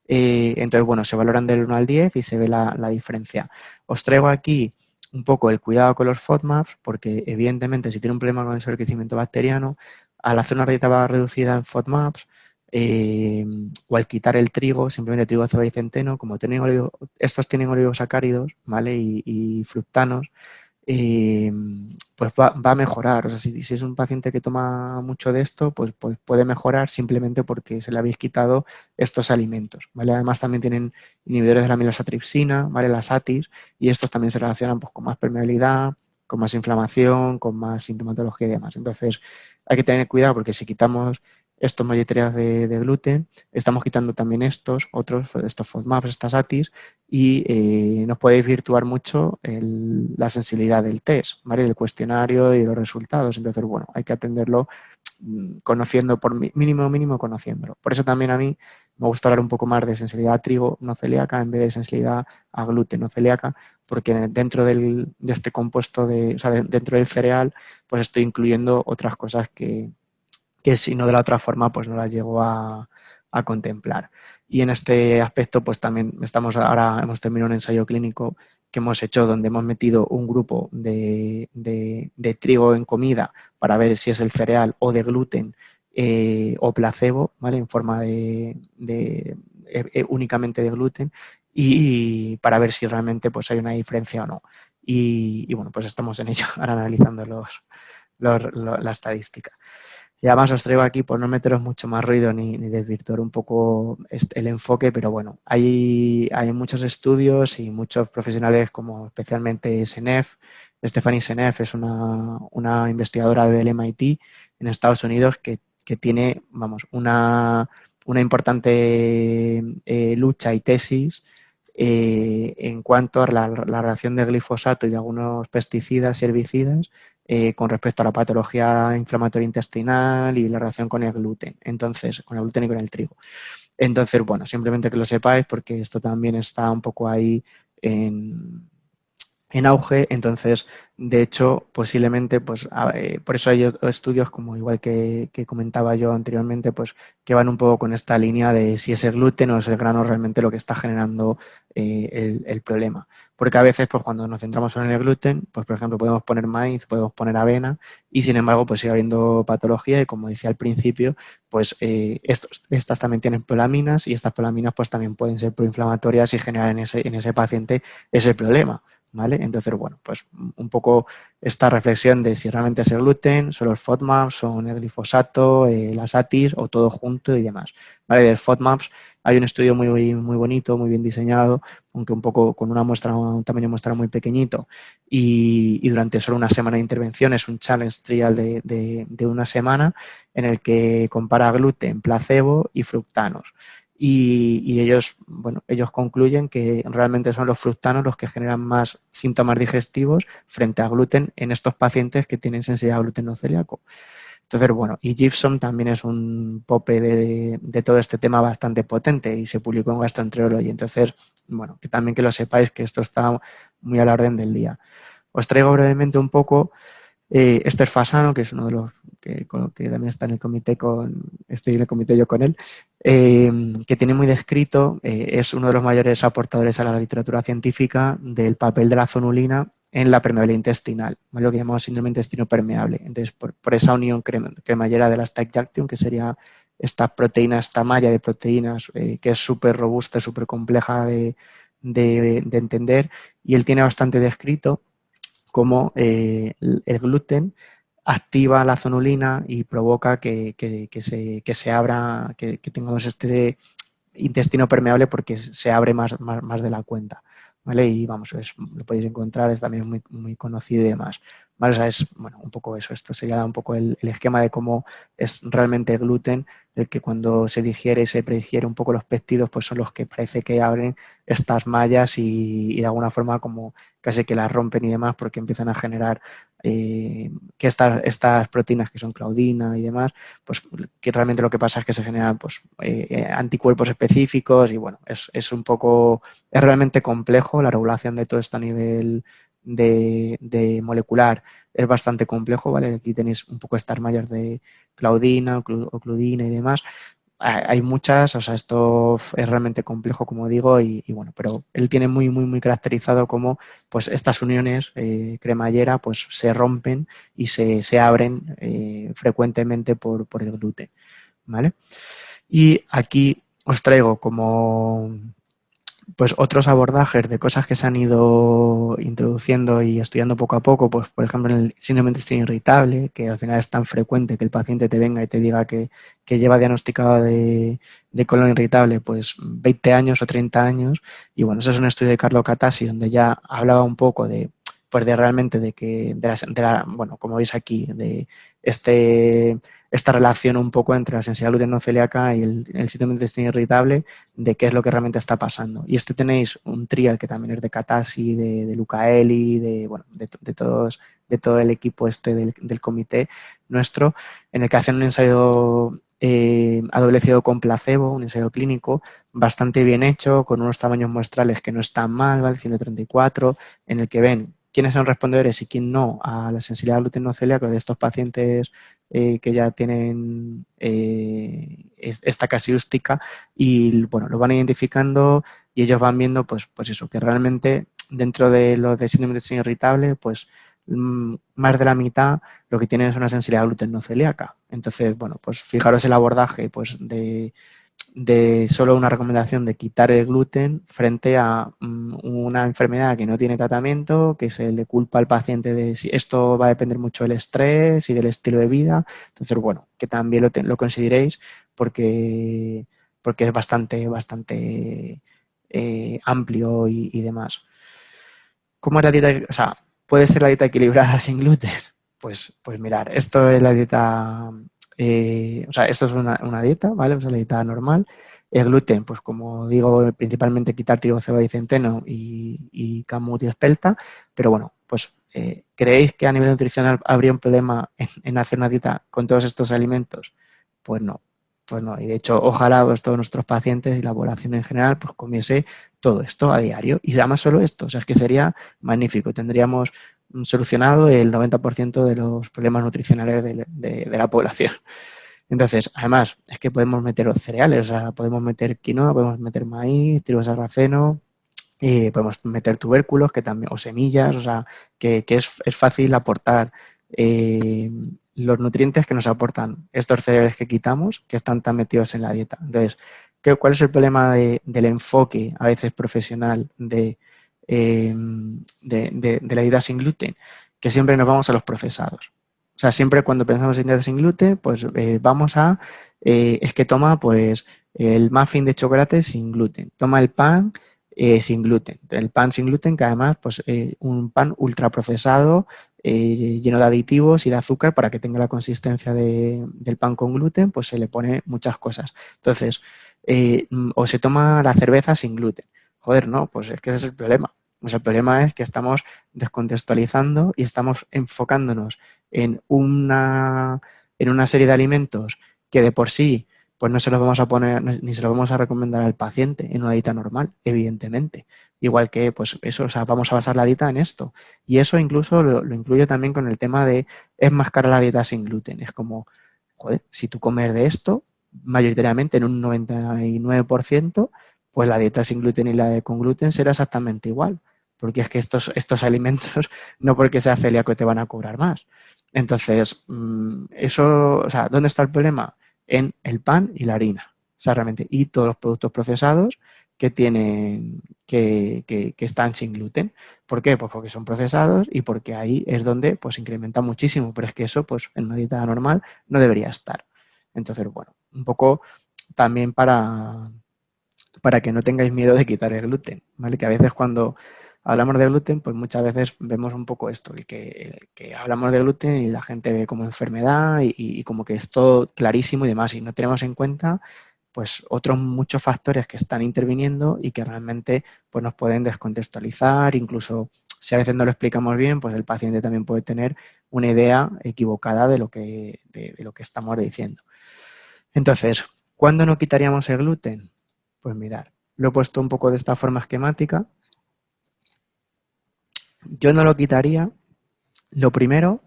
Entonces, bueno, se valoran del 1 al 10 y se ve la diferencia. Os traigo aquí un poco el cuidado con los FODMAPs, porque evidentemente si tiene un problema con el sobrecrecimiento bacteriano, al hacer una dieta reducida en FODMAPs o al quitar el trigo, simplemente trigo, cebada y centeno, como estos tienen oligosacáridos, ¿vale? Y fructanos, eh, pues va a mejorar. O sea, si es un paciente que toma mucho de esto, pues puede mejorar simplemente porque se le habéis quitado estos alimentos, ¿vale? Además también tienen inhibidores de la amilosatripsina, ¿vale? Las ATIs, y estos también se relacionan pues, con más permeabilidad, con más inflamación, con más sintomatología y demás. Entonces, hay que tener cuidado porque si quitamos estos molleterias de gluten, estamos quitando también estos FODMAPs, estas ATIs, y nos puede virtuar mucho la sensibilidad del test, ¿vale? Del cuestionario y los resultados. Entonces, bueno, hay que atenderlo conociendo, por mínimo conociéndolo. Por eso también a mí me gusta hablar un poco más de sensibilidad a trigo no celíaca en vez de sensibilidad a gluten no celíaca, porque dentro de este compuesto, o sea, dentro del cereal, pues estoy incluyendo otras cosas que si no de la otra forma, pues no las llego a contemplar. Y en este aspecto, pues también hemos terminado un ensayo clínico que hemos hecho donde hemos metido un grupo de trigo en comida para ver si es el cereal o de gluten o placebo, ¿vale? En forma únicamente de gluten y para ver si realmente pues hay una diferencia o no. Y bueno, pues estamos en ello, ahora analizando la estadística. Y además os traigo aquí por no meteros mucho más ruido ni desvirtuar un poco el enfoque, pero bueno, hay muchos estudios y muchos profesionales como especialmente Senef. Stephanie Senef es una investigadora del MIT en Estados Unidos que tiene, vamos, una importante lucha y tesis en cuanto a la relación de glifosato y de algunos pesticidas y herbicidas con respecto a la patología inflamatoria intestinal y la relación con el gluten, entonces, con el gluten y con el trigo. Entonces, bueno, simplemente que lo sepáis porque esto también está un poco ahí en auge, entonces, de hecho, posiblemente, pues, por eso hay estudios como igual que comentaba yo anteriormente, pues, que van un poco con esta línea de si es el gluten o es el grano realmente lo que está generando el problema. Porque a veces, pues, cuando nos centramos en el gluten, pues, por ejemplo, podemos poner maíz, podemos poner avena y, sin embargo, pues sigue habiendo patología y, como decía al principio, pues, estas también tienen polaminas y estas polaminas, pues, también pueden ser proinflamatorias y generar en ese paciente ese problema. ¿Vale? Entonces, bueno, pues un poco esta reflexión de si realmente es el gluten, son los FODMAPs, son el glifosato, las ATIs o todo junto y demás. ¿Vale? Del FODMAPs hay un estudio muy bonito, muy bien diseñado, aunque un poco con un tamaño de muestra muy pequeñito y durante solo una semana de intervención, es un challenge trial de una semana en el que compara gluten, placebo y fructanos. Y ellos, bueno, ellos concluyen que realmente son los fructanos los que generan más síntomas digestivos frente a gluten en estos pacientes que tienen sensibilidad a gluten no celíaco. Entonces, bueno, y Gibson también es un pope de todo este tema bastante potente y se publicó en Gastroenterology. Entonces, bueno, que también que lo sepáis que esto está muy a la orden del día. Os traigo brevemente un poco Esther Fasano, que es uno de los que también está en el comité estoy en el comité yo con él, que tiene muy descrito, es uno de los mayores aportadores a la literatura científica del papel de la zonulina en la permeabilidad intestinal, ¿vale? Lo que llamamos síndrome intestino permeable. Entonces, por esa unión cremallera de las Tick-Jacktion, que sería esta proteína, esta malla de proteínas, que es súper robusta, súper compleja de entender, y él tiene bastante descrito cómo el gluten activa la zonulina y provoca que se abra, que tengamos este intestino permeable porque se abre más de la cuenta, ¿vale? Y vamos, lo podéis encontrar, es también muy conocido y demás, ¿vale? O sea, es, bueno, un poco eso, esto sería un poco el esquema de cómo es realmente el gluten, el que cuando se digiere y se predigiere un poco los péptidos, pues son los que parece que abren estas mallas y de alguna forma como casi que las rompen y demás porque empiezan a generar que estas proteínas que son claudina y demás, pues que realmente lo que pasa es que se generan pues, anticuerpos específicos y bueno, es un poco, es realmente complejo la regulación de todo esto a nivel de molecular, es bastante complejo, ¿vale? Aquí tenéis un poco estas mallas de claudina o cludina y demás. Hay muchas, o sea, esto es realmente complejo, como digo, y bueno, pero él tiene muy caracterizado como pues estas uniones cremallera pues se rompen y se abren frecuentemente por el gluten, ¿vale? Y aquí os traigo como pues otros abordajes de cosas que se han ido introduciendo y estudiando poco a poco, pues por ejemplo en el síndrome de intestino irritable, que al final es tan frecuente que el paciente te venga y te diga que lleva diagnosticado de colon irritable pues 20 años o 30 años, y bueno, eso es un estudio de Carlo Catasi donde ya hablaba un poco de pues de realmente bueno, como veis aquí, de esta relación un poco entre la sensibilidad gluten no celíaca y el síndrome de intestino irritable, de qué es lo que realmente está pasando. Y tenéis un trial que también es de Catasi, de Lucaeli, bueno, de todo el equipo del comité nuestro, en el que hacen un ensayo a doble ciego con placebo, un ensayo clínico bastante bien hecho, con unos tamaños muestrales que no están mal, ¿vale? 134, en el que ven quiénes son respondedores y quién no a la sensibilidad al gluten no celíaco de estos pacientes que ya tienen esta casiústica, y bueno, lo van identificando y ellos van viendo pues eso, que realmente dentro de los de síndrome de intestino irritable, pues más de la mitad lo que tienen es una sensibilidad al gluten no celíaca. Entonces, bueno, pues fijaros el abordaje pues de solo una recomendación de quitar el gluten frente a una enfermedad que no tiene tratamiento, que se le culpa al paciente de si esto va a depender mucho del estrés y del estilo de vida. Entonces, bueno, que también lo consideréis porque, porque es bastante amplio y demás. ¿Cómo es la dieta? O sea, ¿puede ser la dieta equilibrada sin gluten? Pues mirar, esto es la dieta, o sea, esto es una dieta, ¿vale? O sea, la dieta normal. El gluten, pues como digo, principalmente quitar trigo, cebada y centeno y camut y espelta, pero bueno, pues ¿creéis que a nivel nutricional habría un problema en hacer una dieta con todos estos alimentos? Pues no, pues no. Y de hecho, ojalá pues, todos nuestros pacientes y la población en general pues comiese todo esto a diario. Y además solo esto, o sea, es que sería magnífico. Tendríamos solucionado el 90% de los problemas nutricionales de la población. Entonces, además, es que podemos meter los cereales, o sea, podemos meter quinoa, podemos meter maíz, trigo sarraceno, podemos meter tubérculos que también, o semillas, o sea, que es fácil aportar los nutrientes que nos aportan estos cereales que quitamos, que están tan metidos en la dieta. Entonces, ¿cuál es el problema del enfoque a veces profesional de la dieta sin gluten? Que siempre nos vamos a los procesados. O sea, siempre cuando pensamos en dieta sin gluten, pues vamos es que toma pues el muffin de chocolate sin gluten, toma el pan sin gluten. El pan sin gluten, que además, pues un pan ultraprocesado, lleno de aditivos y de azúcar para que tenga la consistencia del pan con gluten, pues se le pone muchas cosas. Entonces, o se toma la cerveza sin gluten. Joder, no, pues es que ese es el problema. Pues el problema es que estamos descontextualizando y estamos enfocándonos en una serie de alimentos que de por sí pues no se los vamos a poner, ni se los vamos a recomendar al paciente en una dieta normal, evidentemente. Igual que, pues eso, o sea, vamos a basar la dieta en esto. Y eso incluso lo incluyo también con el tema de, es más cara la dieta sin gluten. Es como, joder, si tú comes de esto, mayoritariamente en un 99%, pues la dieta sin gluten y la de con gluten será exactamente igual. Porque es que estos alimentos, no porque sea celíaco te van a cobrar más. Entonces, eso, o sea, ¿dónde está el problema? En el pan y la harina, o sea, realmente, y todos los productos procesados que tienen, que están sin gluten. ¿Por qué? Pues porque son procesados y porque ahí es donde pues incrementa muchísimo, pero es que eso pues en una dieta normal no debería estar. Entonces, bueno, un poco también para que no tengáis miedo de quitar el gluten, ¿vale? Que a veces cuando hablamos de gluten, pues muchas veces vemos un poco esto, el que hablamos de gluten y la gente ve como enfermedad y como que es todo clarísimo y demás, y no tenemos en cuenta pues otros muchos factores que están interviniendo y que realmente pues nos pueden descontextualizar, incluso si a veces no lo explicamos bien, pues el paciente también puede tener una idea equivocada de lo que estamos diciendo. Entonces, ¿cuándo no quitaríamos el gluten? Pues mirar, lo he puesto un poco de esta forma esquemática. Yo no lo quitaría, lo primero,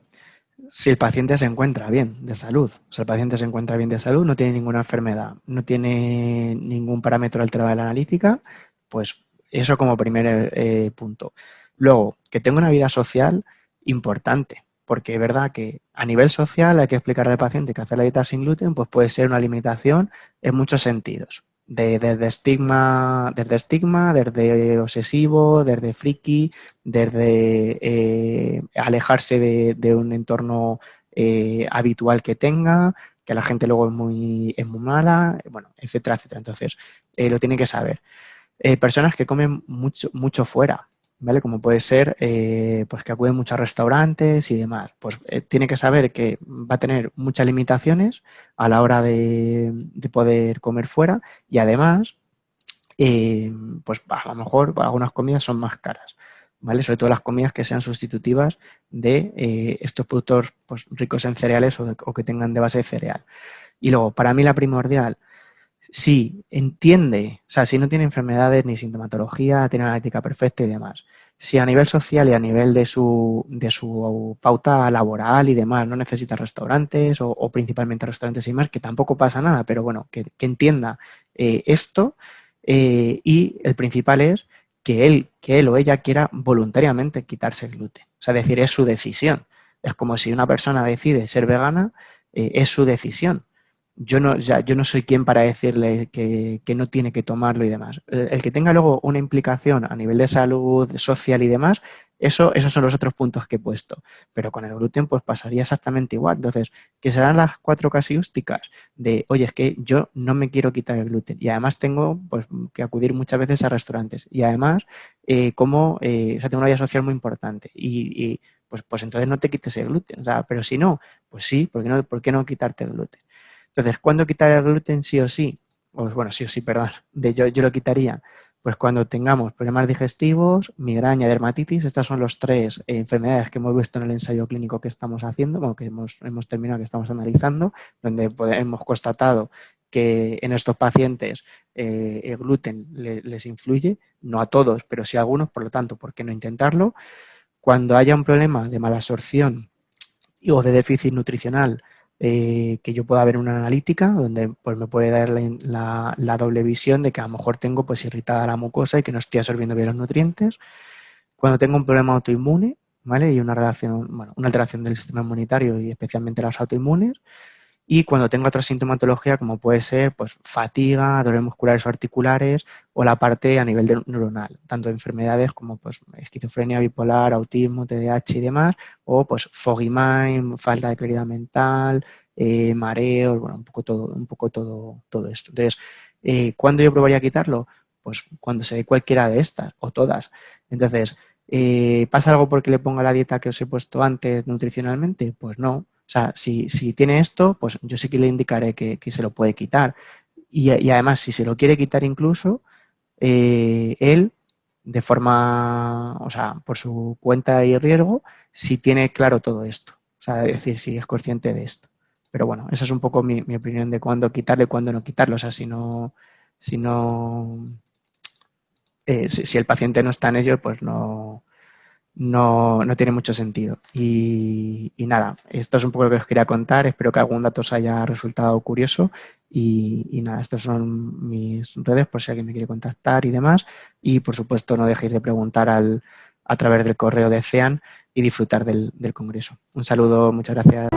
si el paciente se encuentra bien de salud. O sea, el paciente se encuentra bien de salud, no tiene ninguna enfermedad, no tiene ningún parámetro alterado de la analítica, pues eso como primer punto. Luego, que tenga una vida social importante, porque es verdad que a nivel social hay que explicarle al paciente que hacer la dieta sin gluten pues puede ser una limitación en muchos sentidos. Desde obsesivo, desde friki, desde alejarse de un entorno habitual que tenga, que la gente luego es muy mala, bueno, etcétera, etcétera. Entonces, lo tiene que saber. Personas que comen mucho, mucho fuera, ¿vale? Como puede ser, pues que acuden mucho a restaurantes y demás. Pues tiene que saber que va a tener muchas limitaciones a la hora de poder comer fuera y además eh, pues a lo mejor algunas comidas son más caras, ¿vale? Sobre todo las comidas que sean sustitutivas de estos productos pues, ricos en cereales o que tengan de base de cereal. Y luego, para mí la primordial, si entiende, o sea, si no tiene enfermedades ni sintomatología, tiene una ética perfecta y demás, si a nivel social y a nivel de su pauta laboral y demás no necesita restaurantes o principalmente restaurantes y más, que tampoco pasa nada, pero bueno, que entienda esto y el principal es que él o ella quiera voluntariamente quitarse el gluten. O sea, decir, es su decisión. Es como si una persona decide ser vegana, es su decisión. Yo no soy quien para decirle que no tiene que tomarlo y demás. El que tenga luego una implicación a nivel de salud social y demás, esos son los otros puntos que he puesto. Pero con el gluten pues pasaría exactamente igual. Entonces, que serán las cuatro casiústicas de, oye, es que yo no me quiero quitar el gluten y además tengo pues, que acudir muchas veces a restaurantes y además o sea, tengo una vida social muy importante pues entonces no te quites el gluten. O sea, pero si no, pues sí, ¿por qué no quitarte el gluten? Entonces, ¿cuándo quitar el gluten sí o sí? Pues bueno, sí o sí, perdón. Yo lo quitaría pues cuando tengamos problemas digestivos, migraña, dermatitis. Estas son las tres enfermedades que hemos visto en el ensayo clínico que estamos haciendo, bueno, que hemos terminado, que estamos analizando, donde hemos constatado que en estos pacientes el gluten les influye, no a todos, pero sí a algunos, por lo tanto, ¿por qué no intentarlo? Cuando haya un problema de mala absorción o de déficit nutricional, que yo pueda ver una analítica donde pues, me puede dar la doble visión de que a lo mejor tengo pues, irritada la mucosa y que no estoy absorbiendo bien los nutrientes. Cuando tengo un problema autoinmune, ¿vale? Y una alteración del sistema inmunitario y especialmente las autoinmunes. Y cuando tengo otra sintomatología, como puede ser pues, fatiga, dolores musculares o articulares, o la parte a nivel neuronal, tanto enfermedades como pues, esquizofrenia bipolar, autismo, TDAH y demás, o pues foggy mind, falta de claridad mental, mareos, bueno, un poco todo esto. Entonces, ¿cuándo yo probaría quitarlo? Pues cuando se dé cualquiera de estas, o todas. Entonces, ¿pasa algo porque le ponga la dieta que os he puesto antes nutricionalmente? Pues no. O sea, si tiene esto, pues yo sí que le indicaré que se lo puede quitar. Y además, si se lo quiere quitar incluso, él, de forma, o sea, por su cuenta y riesgo, si tiene claro todo esto. O sea, es decir, si es consciente de esto. pero bueno, esa es un poco mi opinión de cuándo quitarlo y cuándo no quitarlo. O sea, si el paciente no está en ello, pues no tiene mucho sentido. Y nada, esto es un poco lo que os quería contar. Espero que algún dato os haya resultado curioso. Y nada, estas son mis redes por si alguien me quiere contactar y demás. Y por supuesto, no dejéis de preguntar a través del correo de CEAN y disfrutar del congreso. Un saludo, muchas gracias.